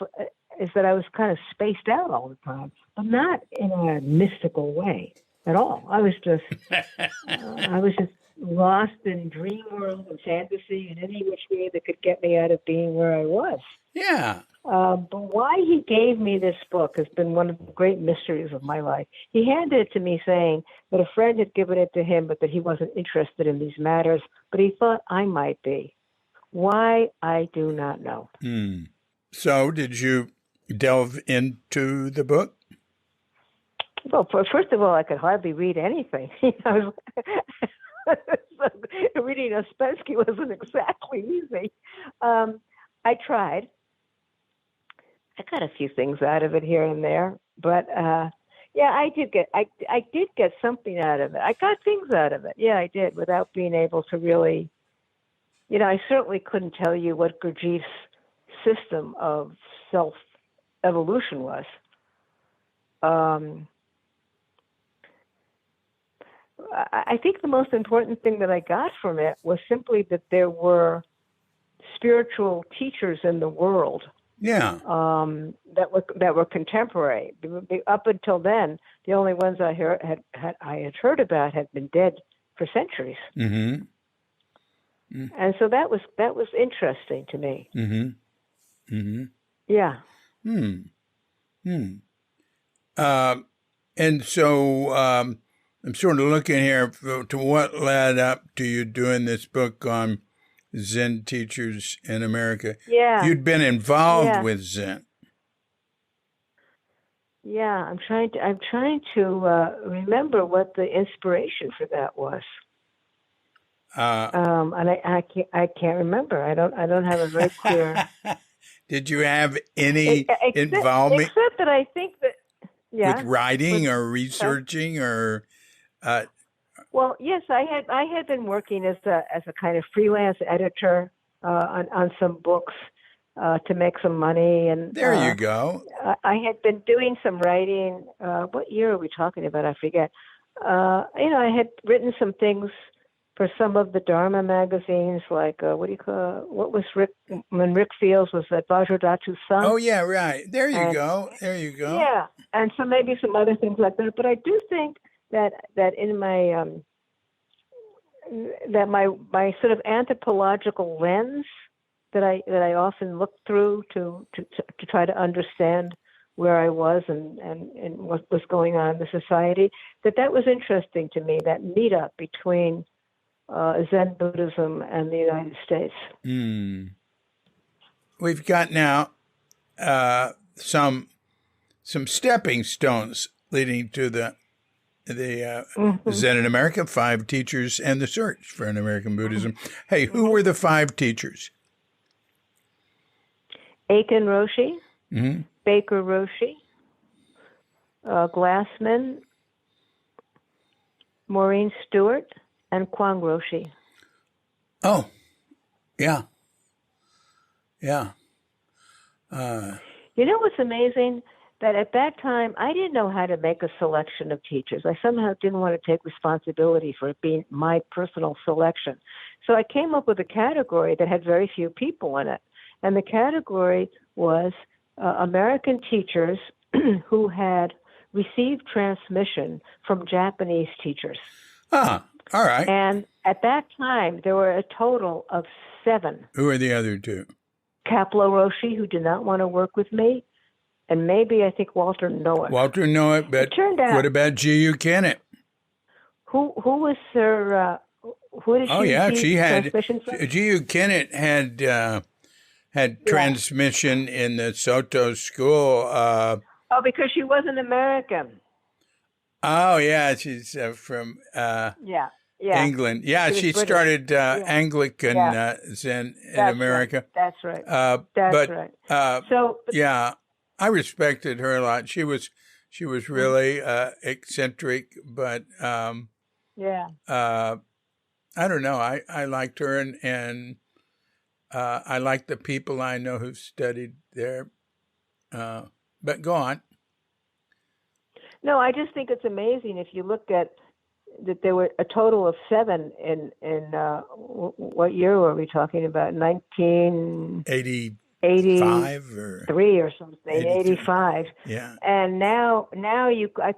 is that I was kind of spaced out all the time, but not in a mystical way at all. I was just lost in dream world and fantasy in any which way that could get me out of being where I was. Yeah. But why he gave me this book has been one of the great mysteries of my life. He handed it to me saying that a friend had given it to him, but that he wasn't interested in these matters, but he thought I might be. Why, I do not know. So did you delve into the book? Well, first of all, I could hardly read anything. Reading Ouspensky wasn't exactly easy. I tried. I got a few things out of it here and there, but yeah, I did get something out of it. I got things out of it. Yeah, I did, without being able to really. I certainly couldn't tell you what Gurdjieff's system of self-evolution was. I think the most important thing that I got from it was simply that there were spiritual teachers in the world. Yeah. That were contemporary. Up until then, the only ones I had heard about had been dead for centuries. Mm-hmm. And so that was interesting to me. Mm-hmm. Mm-hmm. Yeah. And so I'm sort of looking here to what led up to you doing this book on Zen teachers in America. Yeah. You'd been involved with Zen. Yeah, I'm trying to remember what the inspiration for that was. And I can't remember. I don't have a very clear. Did you have any involvement? Except that I think that with writing or researching or. Well, yes, I had been working as a kind of freelance editor on some books to make some money, and there you go. I had been doing some writing. What year are we talking about? I forget. I had written some things for some of the Dharma magazines, like what was Rick Fields was at Vajradhatu's son. Oh yeah, right. There you go. Yeah, and so maybe some other things like that. But I do think that in my my sort of anthropological lens that I often look through to try to understand where I was and what was going on in the society, that was interesting to me, that meetup between Zen Buddhism and the United States. We've got now some stepping stones leading to the Zen in America, 5 teachers and the search for an American Buddhism. Hey, who were the 5 teachers? Aiken Roshi, Baker Roshi, Glassman, Maureen Stewart, and Kwang Roshi. Oh, yeah. Yeah. What's amazing? That at that time, I didn't know how to make a selection of teachers. I somehow didn't want to take responsibility for it being my personal selection. So I came up with a category that had very few people in it. And the category was American teachers who had received transmission from Japanese teachers. All right. And At that time, there were a total of 7. Who are the other 2? Kaplo Roshi, who did not want to work with me, and maybe I think Walter Noack. Walter Noack, but it turned out, what about G.U. Kennett? Who was her? Who did she? Oh yeah, receive she had transmission from? G.U. Kennett had transmission in the Soto school. Oh, because she wasn't American. Oh yeah, she's from Yeah. England. Yeah, she started Anglican Zen in America. Right. That's right. That's right. Yeah, I respected her a lot. She was really eccentric, but I don't know. I liked her, and I like the people I know who've studied there. But go on. No, I just think it's amazing if you look at that there were a total of 7 in what year were we talking about? 1985 or 3 or something. 85. Yeah. And now I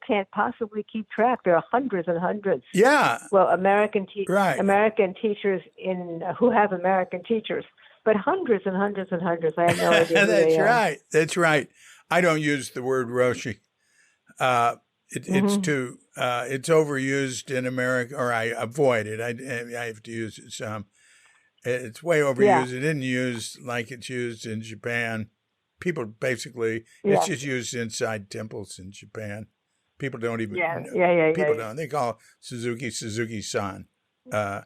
can't possibly keep track. There are hundreds and hundreds. Yeah. Well, American teachers who have American teachers, but hundreds and hundreds and hundreds. I have no idea. That's right. I don't use the word Roshi. It's too it's overused in America, or I avoid it. I have to use it some. It's way overused. It isn't used like it's used in Japan. People basically, it's just used inside temples in Japan. People don't even. People don't. They call Suzuki-san at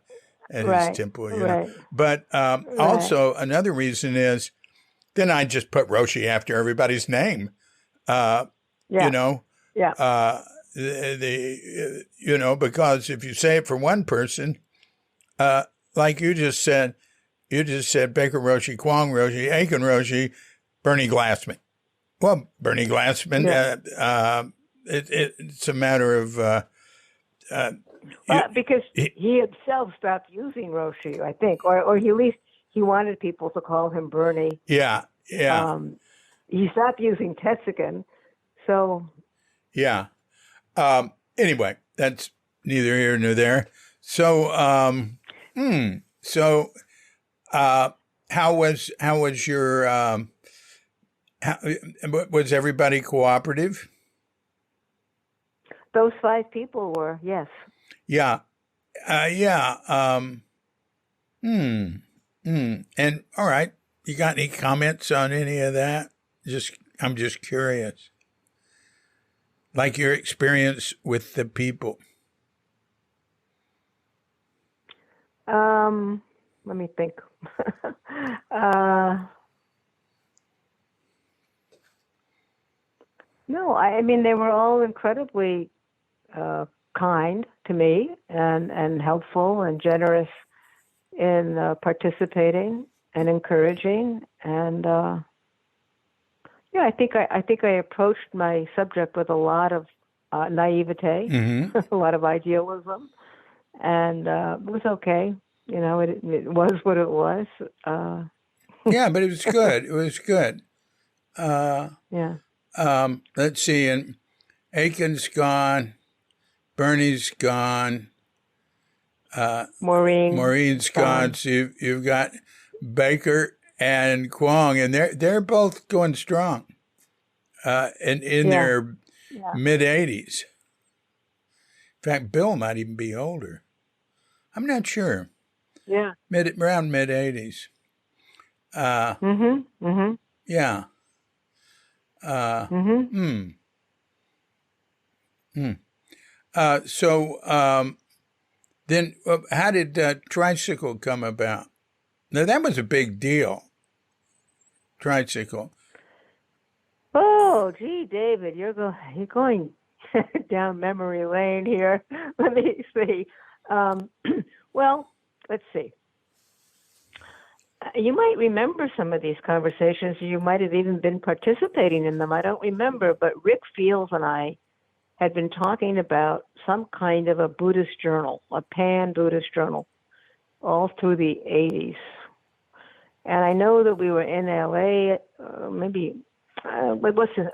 his temple. You know? But also another reason is, then I just put Roshi after everybody's name. You know. Yeah. Because if you say it for one person, like you just said Baker Roshi, Kwong Roshi, Aiken Roshi, Bernie Glassman. Well, Bernie Glassman, it's a matter of because he himself stopped using Roshi, I think, or at least he wanted people to call him Bernie. Yeah. He stopped using Tetsugen, so. Yeah. Anyway, that's neither here nor there. So, how was your, was everybody cooperative? Those 5 people were, yes. Yeah. And all right, you got any comments on any of that? I'm just curious. Like your experience with the people. Let me think. No, I mean, they were all incredibly kind to me and helpful and generous in participating and encouraging. And I think I approached my subject with a lot of naivete, a lot of idealism, and it was okay. You know, it was what it was. Yeah, but it was good. It was good. Let's see, and Aiken's gone, Bernie's gone, Maureen's gone. So you've got Baker and Kwong, and they're both going strong, in their mid-80s. In fact, Bill might even be older. I'm not sure. Yeah, around mid-80s. Yeah. So then how did Tricycle come about? Now, that was a big deal. Tricycle. Oh, gee, David, you're going down memory lane here. Let me see. Well, let's see. You might remember some of these conversations. You might have even been participating in them. I don't remember, but Rick Fields and I had been talking about some kind of a Buddhist journal, a pan-Buddhist journal, all through the 80s. And I know that we were in L.A., what's his,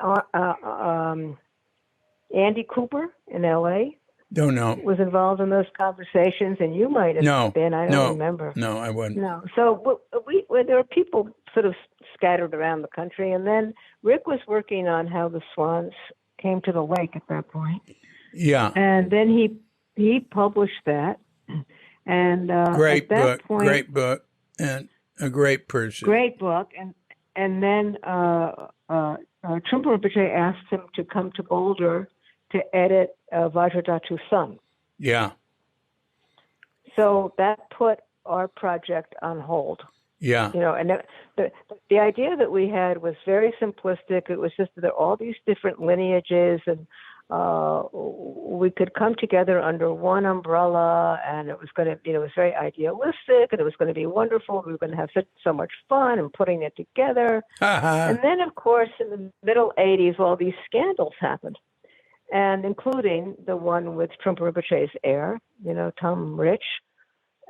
Andy Cooper in L.A., Don't know. was involved in those conversations, and you might have been. I don't remember. No, I wasn't. No. So there were people sort of scattered around the country, and then Rick was working on how the swans came to the lake at that point. Yeah. And then he published that, and great at that book, point, great book, and a great person. Great book, and then Trungpa asked him to come to Boulder to edit Vajradhatu's son. Yeah. So that put our project on hold. Yeah. And the idea that we had was very simplistic. It was just that there are all these different lineages, and we could come together under one umbrella, and it was going to, it was very idealistic, and it was going to be wonderful. We were going to have so much fun in putting it together. And then, of course, in the middle 80s, all these scandals happened, and including the one with Trungpa Rinpoche's heir, Tom Rich.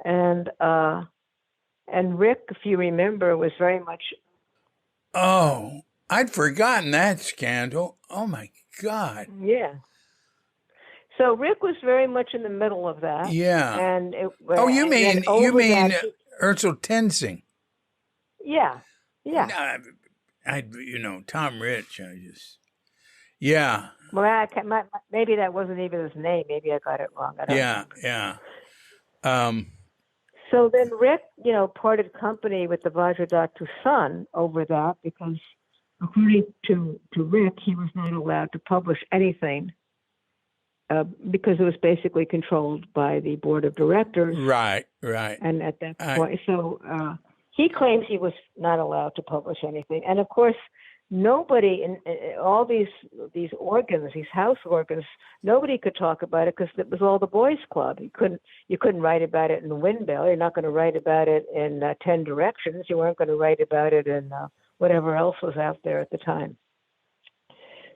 And Rick, if you remember, was very much... Oh, I'd forgotten that scandal. Oh, my God. Yeah. So Rick was very much in the middle of that. Yeah. And you mean Ursel Tensing? Yeah. Yeah. Tom Rich, yeah. Well, maybe that wasn't even his name. Maybe I got it wrong. I don't know. Yeah. So then Rick, parted company with the Vajradhatu son over that because, according to Rick, he was not allowed to publish anything because it was basically controlled by the board of directors. Right. And at that point, he claims he was not allowed to publish anything. And of course, nobody in all these organs, these house organs, nobody could talk about it because it was all the boys' club. You couldn't write about it in Windmill. You're not going to write about it in 10 Directions. You weren't going to write about it in whatever else was out there at the time.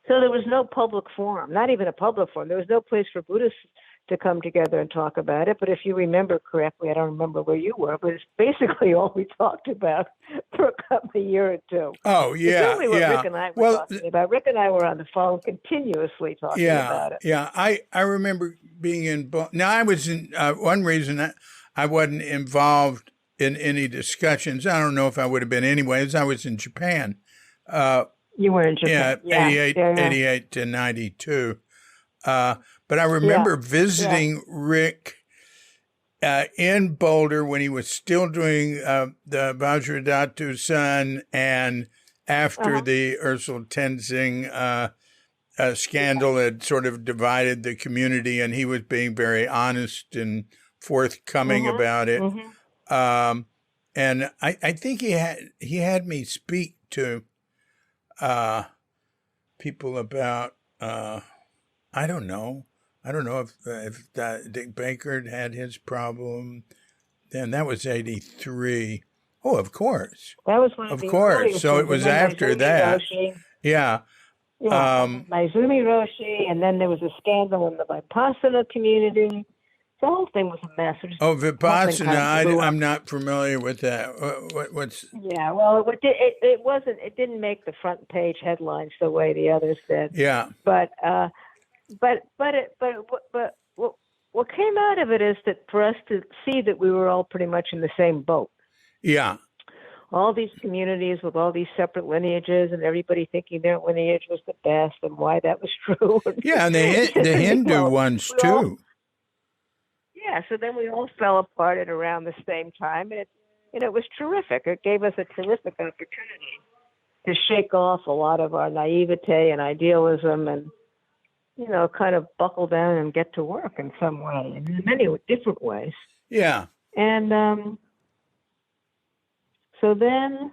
So there was no public forum, not even a public forum. There was no place for Buddhists to come together and talk about it. But if you remember correctly, I don't remember where you were, but it's basically all we talked about for a year or two. Oh, yeah. It's really what Rick and I were talking about. Rick and I were on the phone continuously talking about it. Yeah. I remember being in... Now, I was in... one reason I wasn't involved in any discussions, I don't know if I would have been anyway, is I was in Japan. You were in Japan. Yeah, 88 to 92. But I remember visiting Rick in Boulder when he was still doing the Vajradhatu son, and after the Ursel Tensing scandal had sort of divided the community, and he was being very honest and forthcoming about it. And I think he had me speak to people about I don't know if Dick Baker had his problem. Then that was 83. Oh, of course. That was one of course. So it was after that. Yeah. Maizumi Roshi, and then there was a scandal in the Vipassana community. The whole thing was a mess. Vipassana, I'm not familiar with that. What's? Yeah, well, it wasn't. It didn't make the front page headlines the way the others did. Yeah. But what came out of it is that for us to see that we were all pretty much in the same boat. Yeah. All these communities with all these separate lineages, and everybody thinking their lineage was the best, and why that was true. Yeah, and the Hindu ones too. Yeah, so then we all fell apart at around the same time, and it was terrific. It gave us a terrific opportunity to shake off a lot of our naivete and idealism, and kind of buckle down and get to work in some way, in many different ways. Yeah. And so then,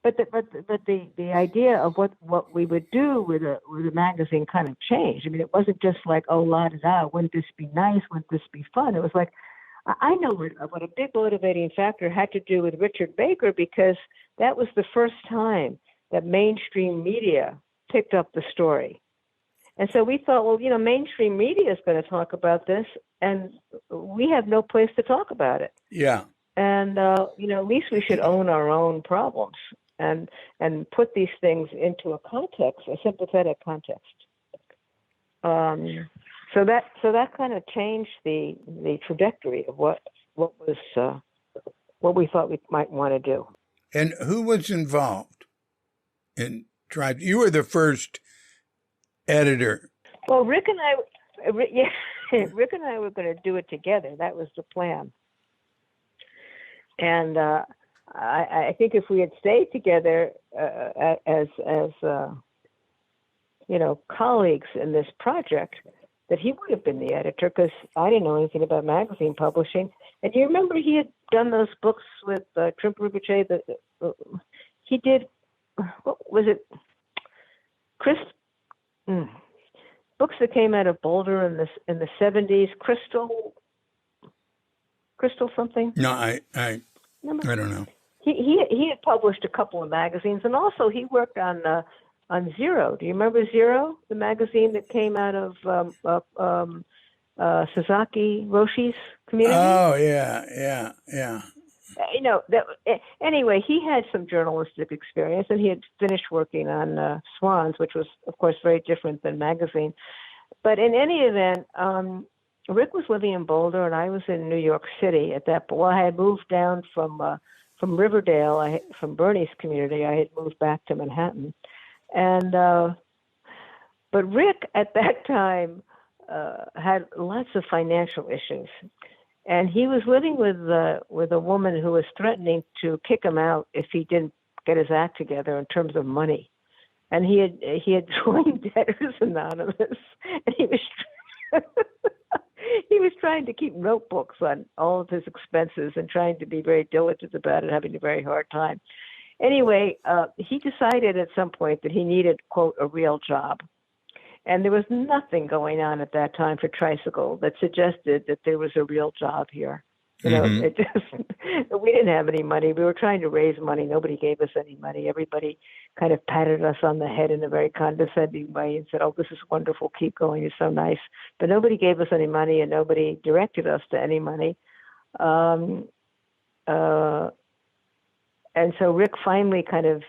but the idea of what we would do with a magazine kind of changed. I mean, it wasn't just like, oh, la da da, wouldn't this be nice? Wouldn't this be fun? It was like, I know what a big motivating factor had to do with Richard Baker, because that was the first time that mainstream media picked up the story. And so we thought, well, mainstream media is going to talk about this, and we have no place to talk about it. Yeah. And, at least we should own our own problems and put these things into a context, a sympathetic context. So that kind of changed the trajectory of what we thought we might want to do. And who was involved in Tribe? You were the first editor. Well, Rick and I were going to do it together. That was the plan. And I think if we had stayed together as colleagues in this project, that he would have been the editor, because I didn't know anything about magazine publishing. And you remember he had done those books with Trim Rinpoche. He did, what was it? Books that came out of Boulder in the 70s. Crystal something. No, I don't know. He had published a couple of magazines, and also he worked on Zero. Do you remember Zero, the magazine that came out of Sasaki Roshi's community? Oh, yeah. Anyway, he had some journalistic experience, and he had finished working on Swans, which was, of course, very different than magazine. But in any event, Rick was living in Boulder, and I was in New York City at that point. Well, I had moved down from Riverdale, from Bernie's community. I had moved back to Manhattan. And but Rick at that time had lots of financial issues, and he was living with a woman who was threatening to kick him out if he didn't get his act together in terms of money. And he had joined Debtors Anonymous, and he was trying to keep notebooks on all of his expenses and trying to be very diligent about it, having a very hard time. Anyway, he decided at some point that he needed, quote, a real job. And there was nothing going on at that time for Tricycle that suggested that there was a real job here. We didn't have any money. We were trying to raise money. Nobody gave us any money. Everybody kind of patted us on the head in a very condescending way and said, "Oh, this is wonderful. Keep going. You're so nice." But nobody gave us any money, and nobody directed us to any money. And so Rick finally kind of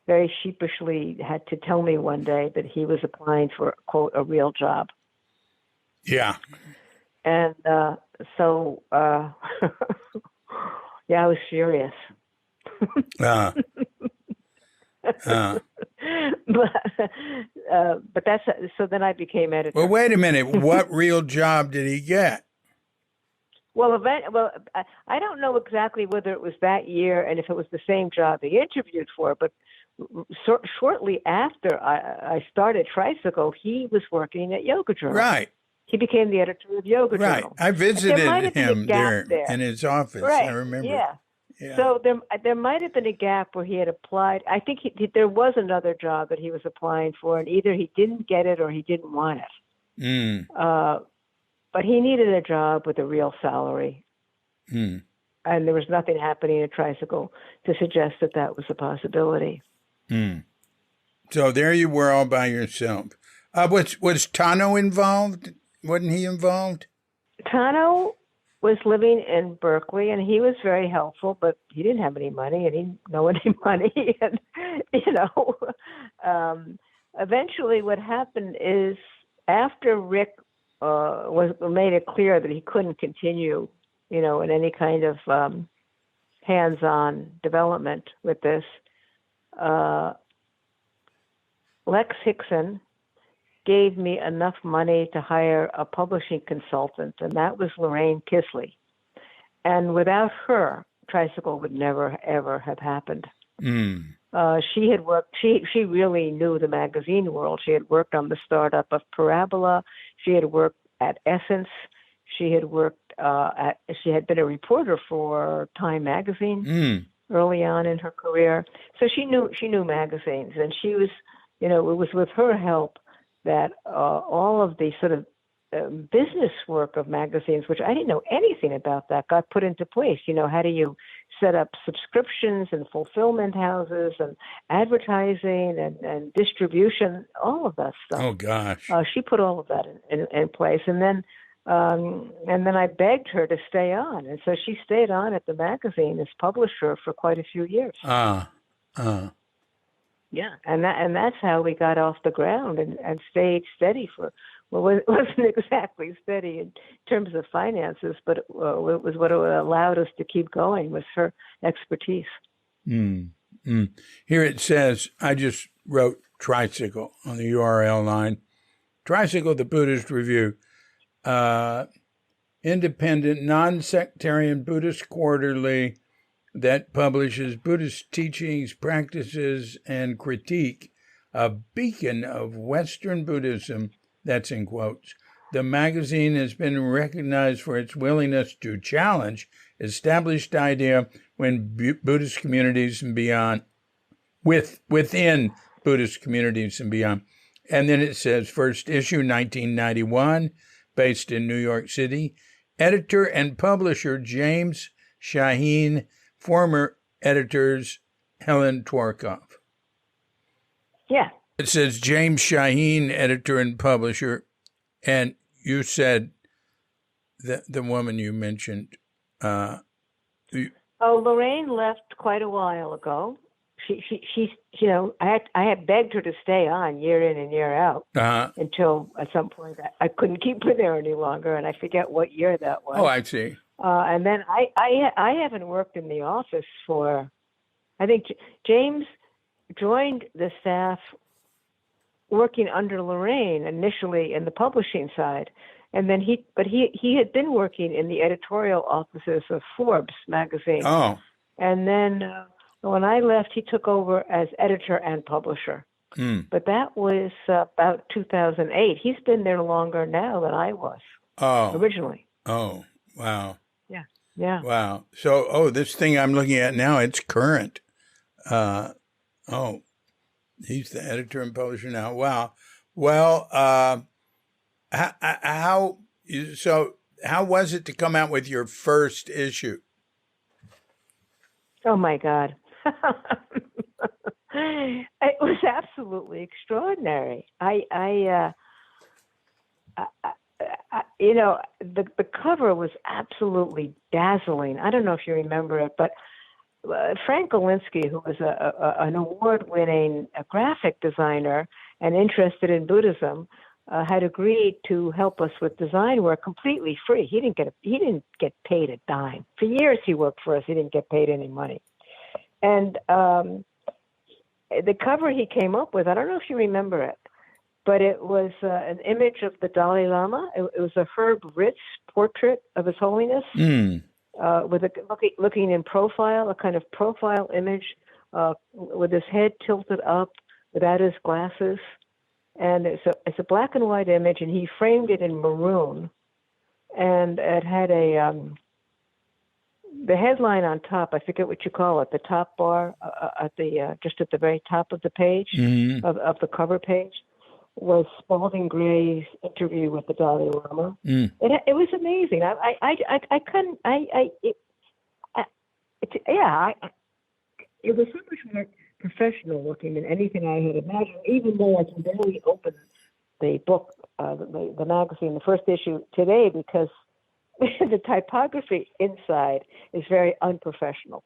very sheepishly had to tell me one day that he was applying for, quote, a real job. Yeah. And so, yeah, I was furious. But that's, so then I became editor. Well, wait a minute. What real job did he get? Well, I don't know exactly whether it was that year and if it was the same job he interviewed for, but shortly after I started Tricycle, he was working at Yoga Journal. Right. He became the editor of Yoga Journal. Right. I visited him there in his office. Right. I remember. Yeah. So there might have been a gap where he had applied. I think there was another job that he was applying for, and either he didn't get it or he didn't want it. But he needed a job with a real salary. And there was nothing happening at Tricycle to suggest that that was a possibility. So there you were all by yourself. Was Tano involved? Wasn't he involved? Tano was living in Berkeley, and he was very helpful, but he didn't have any money, and he didn't know any money. And, eventually what happened is after Rick made it clear that he couldn't continue, in any kind of hands-on development with this, Lex Hickson gave me enough money to hire a publishing consultant, and that was Lorraine Kisley. And without her, Tricycle would never, ever have happened. She had worked, she really knew the magazine world. She had worked on the startup of Parabola. She had worked at Essence. She had worked she had been a reporter for Time magazine early on in her career. So she knew magazines, and she was, it was with her help that all of the sort of business work of magazines, which I didn't know anything about that, got put into place. How do you set up subscriptions and fulfillment houses and advertising and distribution, all of that stuff. Oh, gosh. She put all of that in place. And then I begged her to stay on. And so she stayed on at the magazine as publisher for quite a few years. Yeah, and that's how we got off the ground and stayed steady for well, it wasn't exactly steady in terms of finances, but it was what allowed us to keep going, was her expertise. Mm. Mm. Here it says, I just wrote Tricycle on the URL line. Tricycle, the Buddhist Review. Independent, non-sectarian Buddhist quarterly that publishes Buddhist teachings, practices, and critique, a beacon of Western Buddhism, that's in quotes. The magazine has been recognized for its willingness to challenge established idea when Buddhist communities and beyond, within Buddhist communities and beyond. And then it says, first issue, 1991, based in New York City. Editor and publisher James Shaheen, former editors Helen Tworkov. Yeah. It says James Shaheen, editor and publisher, and you said that the woman you mentioned. Lorraine left quite a while ago. She's I had begged her to stay on year in and year out until at some point I couldn't keep her there any longer, and I forget what year that was. Oh, I see. And then I haven't worked in the office for, I think James joined the staff working under Lorraine initially in the publishing side, and then he had been working in the editorial offices of Forbes magazine. Oh, and then when I left, he took over as editor and publisher. But that was about 2008. He's been there longer now than I was originally. Oh, wow. Yeah. Wow. So, this thing I'm looking at now, it's current. He's the editor and publisher now. Wow. Well, how was it to come out with your first issue? Oh my God. It was absolutely extraordinary. The cover was absolutely dazzling. I don't know if you remember it, but Frank Galinsky, who was an award-winning graphic designer and interested in Buddhism, had agreed to help us with design work completely free. He didn't get paid a dime. For years he worked for us. He didn't get paid any money. And the cover he came up with, I don't know if you remember it, but it was an image of the Dalai Lama. It was a Herb Ritz portrait of His Holiness. With looking in profile, a kind of profile image, with his head tilted up, without his glasses, and it's a black and white image, and he framed it in maroon, and it had the headline on top. I forget what you call it, the top bar at the just at the very top of the page of the cover page was Spalding Gray's interview with the Dalai Lama. It was amazing. It was so much more professional looking than anything I had imagined, even though I can barely open the book, the magazine, the first issue today, because the typography inside is very unprofessional.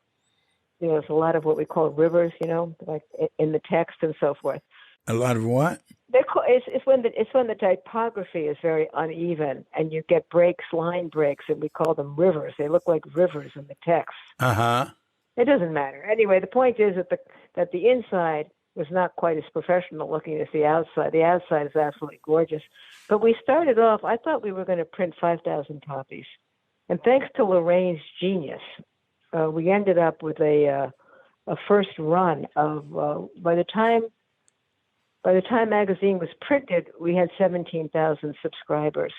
There's a lot of what we call rivers, like in the text and so forth. A lot of what? It's when the typography is very uneven and you get breaks, line breaks, and we call them rivers. They look like rivers in the text. It doesn't matter. Anyway, the point is that the inside was not quite as professional looking as the outside. The outside is absolutely gorgeous. But we started off, I thought we were going to print 5,000 copies. And thanks to Lorraine's genius, we ended up with a first run of, by the time magazine was printed, we had 17,000 subscribers.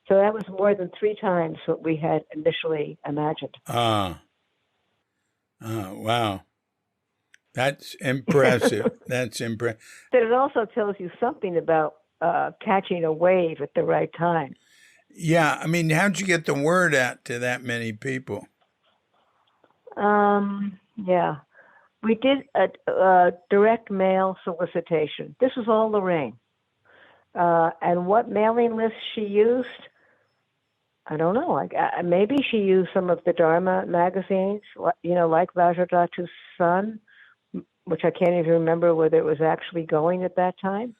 So that was more than 3 times what we had initially imagined. Wow. That's impressive. That's impressive. But it also tells you something about catching a wave at the right time. Yeah. I mean, how'd you get the word out to that many people? Yeah. We did a direct mail solicitation. This was all Lorraine. And what mailing list she used, I don't know. Maybe she used some of the Dharma magazines, like Vajradhatu's Sun, which I can't even remember whether it was actually going at that time.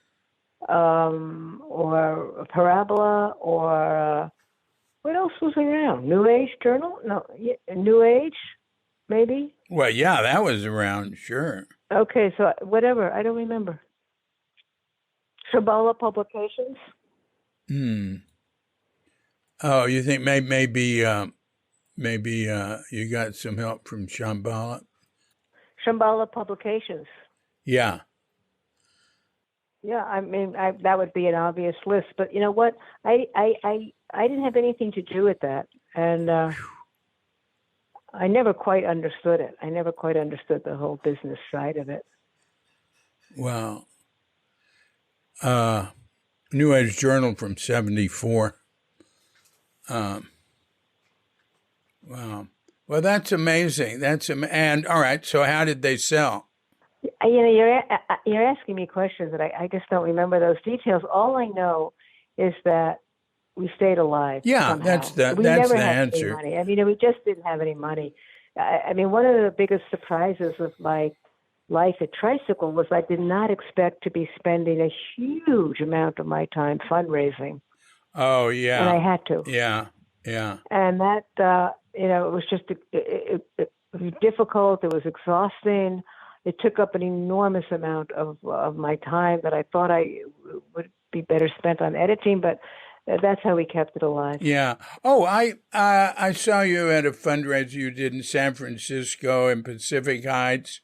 or Parabola, or what else was around? New Age Journal? No, New Age, maybe. Well, yeah, that was around, sure. Okay, so whatever, I don't remember. Shambhala Publications. Oh, you think maybe you got some help from Shambhala? Shambhala Publications. Yeah. Yeah, I mean, that would be an obvious list, but you know what? I didn't have anything to do with that, and I never quite understood it. I never quite understood the whole business side of it. Well, New Age Journal from 74. Wow. Well, that's amazing. And all right. So how did they sell? You know, you're asking me questions that I just don't remember those details. All I know is that we stayed alive. Yeah, somehow. that's the answer. Any money. I mean, we just didn't have any money. I mean, one of the biggest surprises of my life at Tricycle was I did not expect to be spending a huge amount of my time fundraising. Oh, yeah. And I had to. Yeah. And that, you know, it was just it was difficult. It was exhausting. It took up an enormous amount of my time that I thought I would be better spent on editing, but that's how we kept it alive. Yeah. Oh, I saw you at a fundraiser you did in San Francisco and Pacific Heights.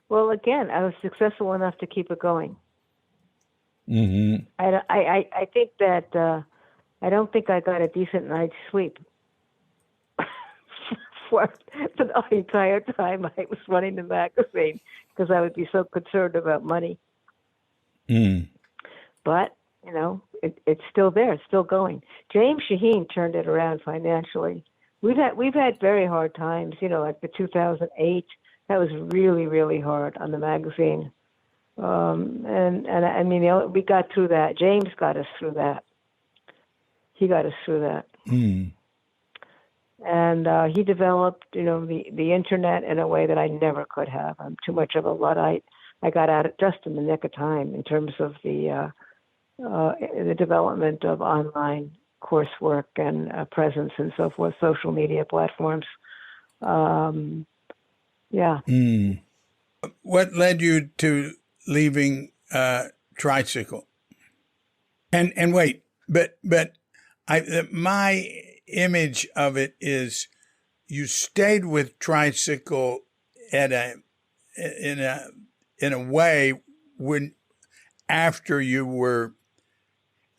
Well, again, I was successful enough to keep it going. Mm-hmm. I think that I don't think I got a decent night's sleep for the entire time I was running the magazine because I would be so concerned about money. Mm. But, you know, it's still there. It's still going. James Shaheen turned it around financially. We've had very hard times, you know, like the 2008. That was really, really hard on the magazine. And I mean, we got through that. James got us through that. He got us through that. Mm. And he developed, you know, the internet in a way that I never could have. I'm too much of a Luddite. I got at it just in the nick of time in terms of the development of online coursework and presence and so forth, social media platforms. Yeah. Mm. What led you to leaving Tricycle? And wait, but my image of it is you stayed with Tricycle in a way when after you were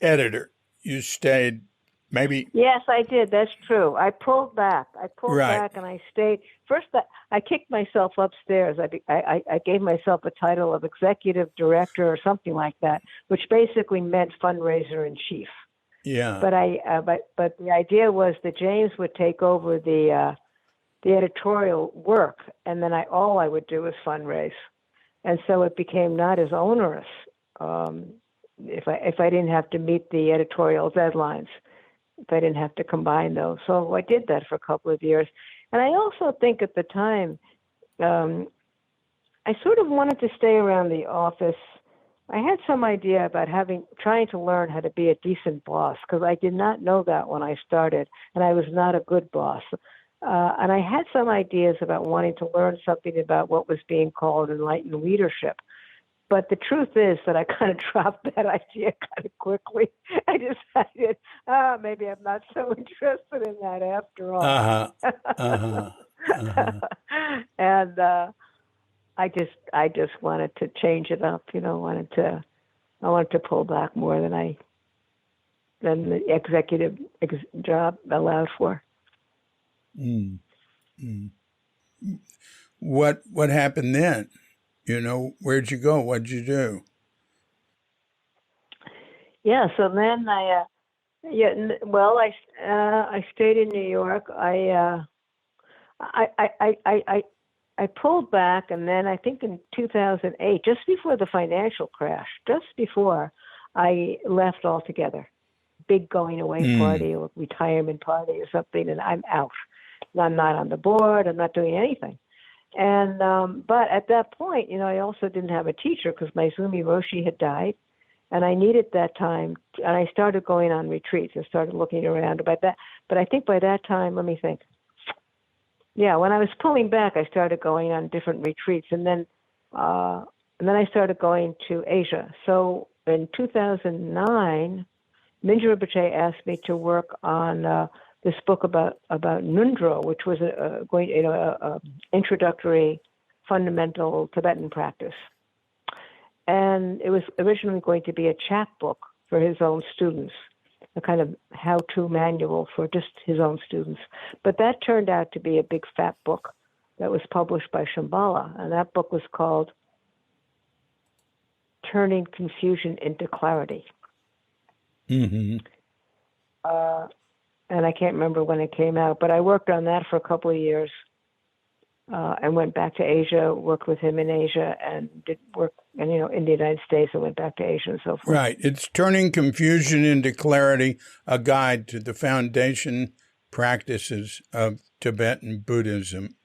editor, you stayed. Maybe. Yes, I did. That's true. I pulled back. Right. Back, and I stayed. First, I kicked myself upstairs. I gave myself a title of executive director or something like that, which basically meant fundraiser in chief. Yeah. But the idea was that James would take over the editorial work, and then all I would do was fundraise, and so it became not as onerous if I didn't have to meet the editorial deadlines. If I didn't have to combine those. So I did that for a couple of years. And I also think at the time, I sort of wanted to stay around the office. I had some idea about trying to learn how to be a decent boss, because I did not know that when I started, and I was not a good boss. And I had some ideas about wanting to learn something about what was being called enlightened leadership. But the truth is that I kind of dropped that idea kind of quickly. I decided, maybe I'm not so interested in that after all. And I just wanted to change it up. You know, I wanted to pull back more than the executive job allowed for. Mm. Mm. What happened then? You know, where'd you go? What'd you do? Yeah, so then I stayed in New York. I pulled back, and then I think in 2008, just before the financial crash, I left altogether. Big going away party or retirement party or something, and I'm out. I'm not on the board. I'm not doing anything. And but at that point, you know, I also didn't have a teacher because my Zumi Roshi had died, And I needed that time, and I started going on retreats and started looking around about that. But I think by that time, let me think. Yeah, when I was pulling back, I started going on different retreats, and then I started going to Asia. So in 2009, Mingyur Rinpoche asked me to work on this book about Nundro, which was a introductory fundamental Tibetan practice. And it was originally going to be a chapbook for his own students, a kind of how-to manual for just his own students. But that turned out to be a big fat book that was published by Shambhala, and that book was called Turning Confusion into Clarity. Mm-hmm. And I can't remember when it came out, but I worked on that for a couple of years and went back to Asia, worked with him in Asia, and did work, in the United States, and went back to Asia and so forth. Right. It's Turning Confusion into Clarity, a guide to the foundation practices of Tibetan Buddhism.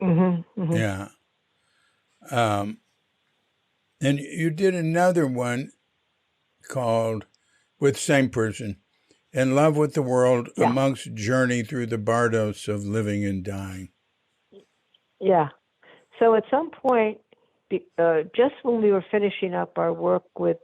Mm-hmm, mm-hmm. Yeah. And you did another one called, with same person, In Love with the World, Yeah. A Monk's Journey Through the Bardos of Living and Dying. Yeah. So at some point, just when we were finishing up our work with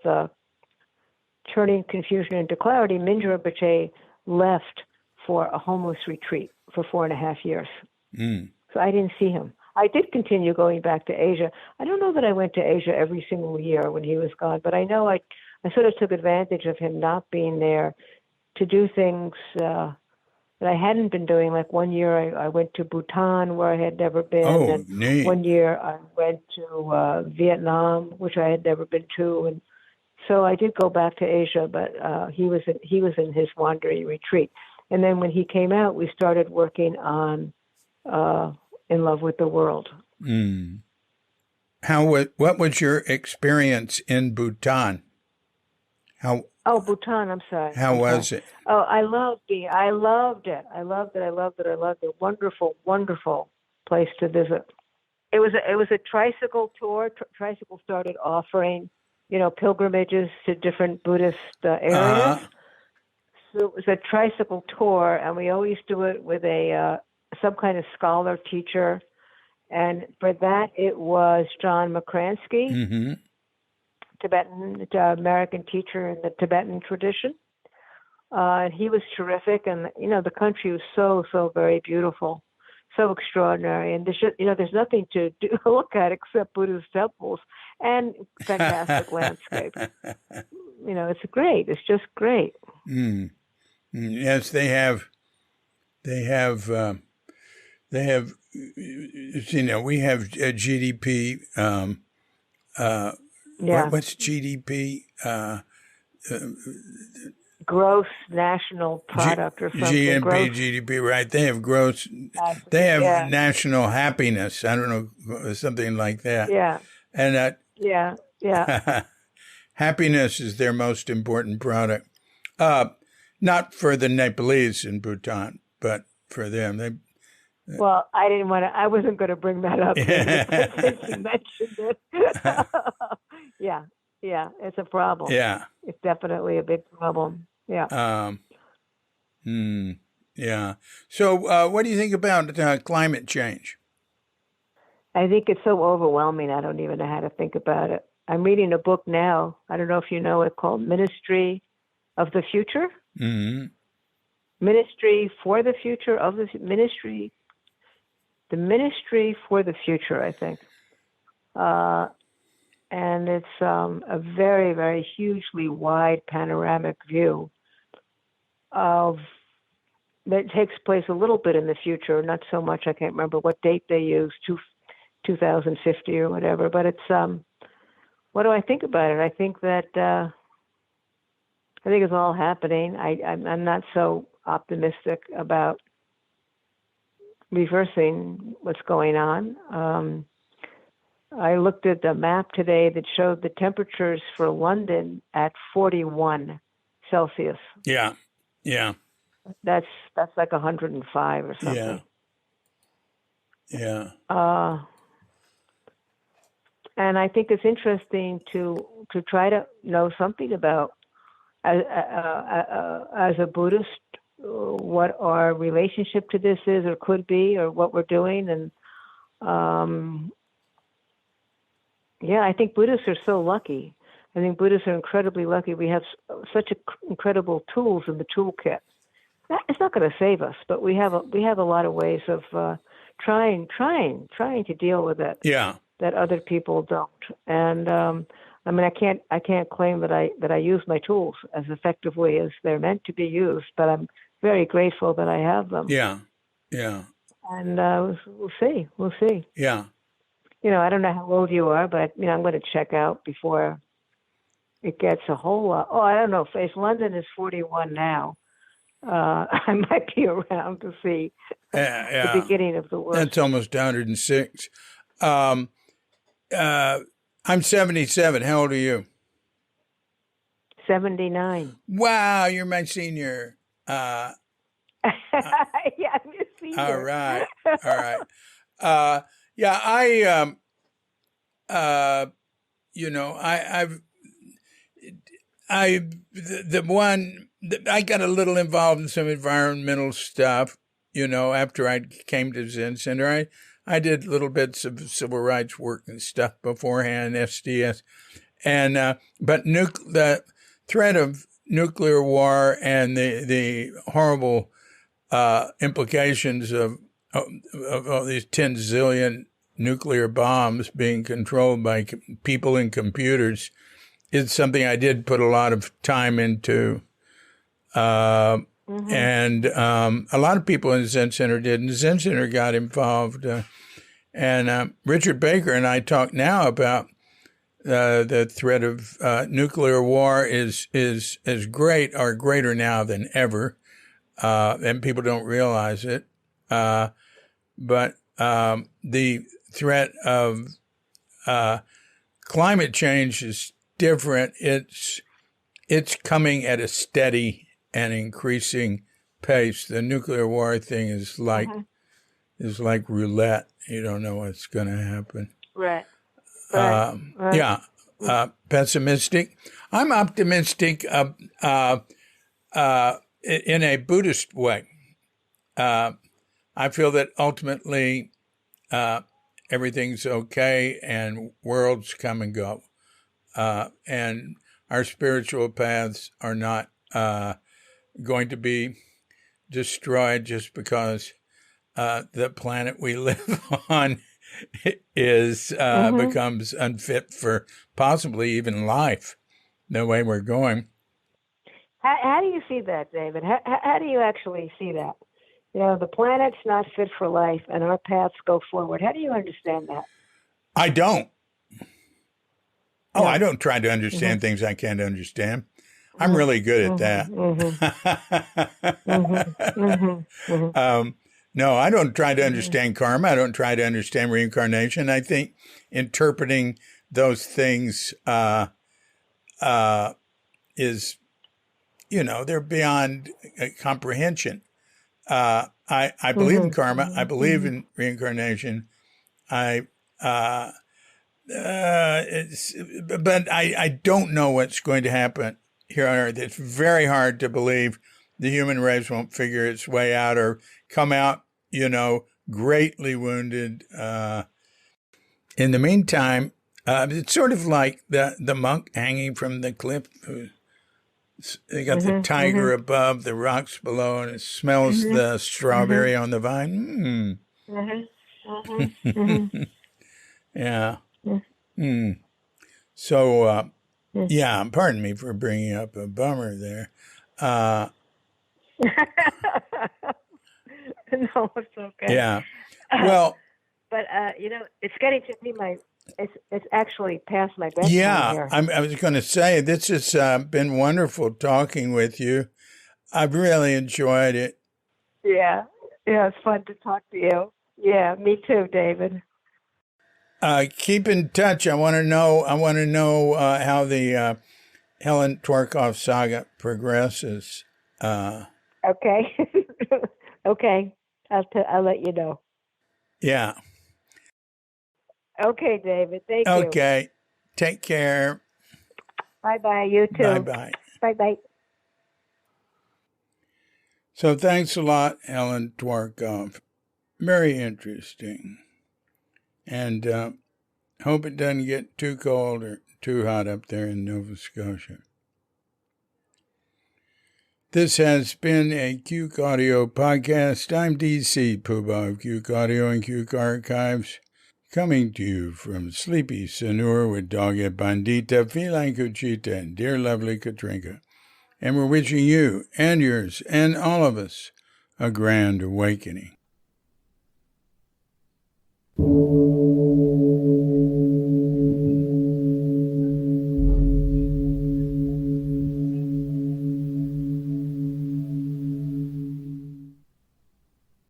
Turning Confusion into Clarity, Mingyur Rinpoche left for a homeless retreat for 4.5 years. Mm. So I didn't see him. I did continue going back to Asia. I don't know that I went to Asia every single year when he was gone, but I know I sort of took advantage of him not being there to do things that I hadn't been doing. Like one year I went to Bhutan, where I had never been. Oh, and neat. one year I went to Vietnam, which I had never been to. And so I did go back to Asia, but he was in his wandering retreat. And then when he came out, we started working on In Love with the World. Mm. What was your experience in Bhutan? Bhutan, I'm sorry. How was it? Oh, I loved it. I loved it. Wonderful, wonderful place to visit. It was a tricycle tour. Tricycle started offering, pilgrimages to different Buddhist areas. Uh-huh. So it was a tricycle tour, and we always do it with some kind of scholar teacher. And for that, it was John McCransky, Mm-hmm. Tibetan American teacher in the Tibetan tradition. And he was terrific. And, the country was so, so very beautiful, so extraordinary. And there's nothing to look at except Buddhist temples and fantastic landscape. It's great. It's just great. Mm. Yes, they have, we have GDP, Yeah. what's GDP? Gross national product or something. GNP, gross. GDP, right? They have gross. They have national happiness. I don't know, something like that. Yeah. And Yeah. happiness is their most important product. Not for the Nepalese in Bhutan, but for them. Well, I wasn't going to bring that up since you mentioned it. Yeah, it's a problem. Yeah. It's definitely a big problem. Yeah. Yeah. So what do you think about climate change? I think it's so overwhelming, I don't even know how to think about it. I'm reading a book now, I don't know if you know it, called Ministry of the Future. Mm-hmm. Ministry for the Future of the Ministry. The Ministry for the Future, I think. And it's a very, very hugely wide panoramic view that takes place a little bit in the future, not so much. I can't remember what date they use, 2050 or whatever. But it's what do I think about it? I think that I think it's all happening. I'm not so optimistic about reversing what's going on. I looked at the map today that showed the temperatures for London at 41 Celsius. Yeah. That's like 105 or something. Yeah. And I think it's interesting to try to know something about, as a Buddhist, what our relationship to this is or could be, or what we're doing. And I think Buddhists are so lucky. I think Buddhists are incredibly lucky. We have such incredible tools in the toolkit. It's not going to save us, but we have a lot of ways of trying to deal with it. Yeah. That other people don't. And I mean, I can't claim that I use my tools as effectively as they're meant to be used, but I'm very grateful that I have them. Yeah. Yeah. And we'll see. Yeah. I don't know how old you are, but I'm going to check out before it gets a whole lot. Oh, I don't know. If London is 41 now, I might be around to see the beginning of the world. That's almost 106. I'm 77. How old are you? 79. Wow, you're my senior. Yeah, I'm your senior. All right. I got a little involved in some environmental stuff, after I came to Zen Center. I did little bits of civil rights work and stuff beforehand, SDS. And, but the threat of nuclear war and the horrible, implications of all these 10 zillion nuclear bombs being controlled by people and computers is something I did put a lot of time into. And a lot of people in the Zen Center did, and the Zen Center got involved. And Richard Baker and I talk now about the threat of nuclear war is great or greater now than ever, and people don't realize it. But the threat of climate change is different. It's coming at a steady and increasing pace. The nuclear war thing is like roulette. You don't know what's going to happen. Right. Yeah. Pessimistic. I'm optimistic in a Buddhist way. I feel that ultimately everything's okay and worlds come and go. And our spiritual paths are not going to be destroyed just because the planet we live on is becomes unfit for possibly even life, the way we're going. How do you see that, David? How do you actually see that? The planet's not fit for life and our paths go forward. How do you understand that? I don't. Oh, I don't try to understand things I can't understand. I'm really good at that. No, I don't try to understand karma. I don't try to understand reincarnation. I think interpreting those things is, they're beyond comprehension. I believe in karma. I believe in reincarnation. But I don't know what's going to happen here on Earth. It's very hard to believe the human race won't figure its way out or come out, greatly wounded. In the meantime, it's sort of like the monk hanging from the cliff. They got the tiger above, the rocks below, and it smells the strawberry on the vine. Yeah. So, pardon me for bringing up a bummer there. No, it's okay. Yeah. Well, but it's getting to be it's actually past my bedtime here. I was going to say, this has been wonderful talking with you. I've really enjoyed it. Yeah, it's fun to talk to you. Yeah, me too, David. Keep in touch. I want to know how the Helen Tworkov saga progresses. Okay. Okay. I'll let you know. Yeah. Okay, David. Thank you. Okay. Take care. Bye-bye. You too. Bye-bye. Bye-bye. So thanks a lot, Helen Tworkov. Very interesting. And hope it doesn't get too cold or too hot up there in Nova Scotia. This has been a Cuke Audio podcast. I'm DC Poobah of Cuke Audio and Cuke Archives, coming to you from sleepy Sanur with Doggy Bandita, Feline Cuchita, and dear lovely Katrinka. And we're wishing you and yours and all of us a grand awakening.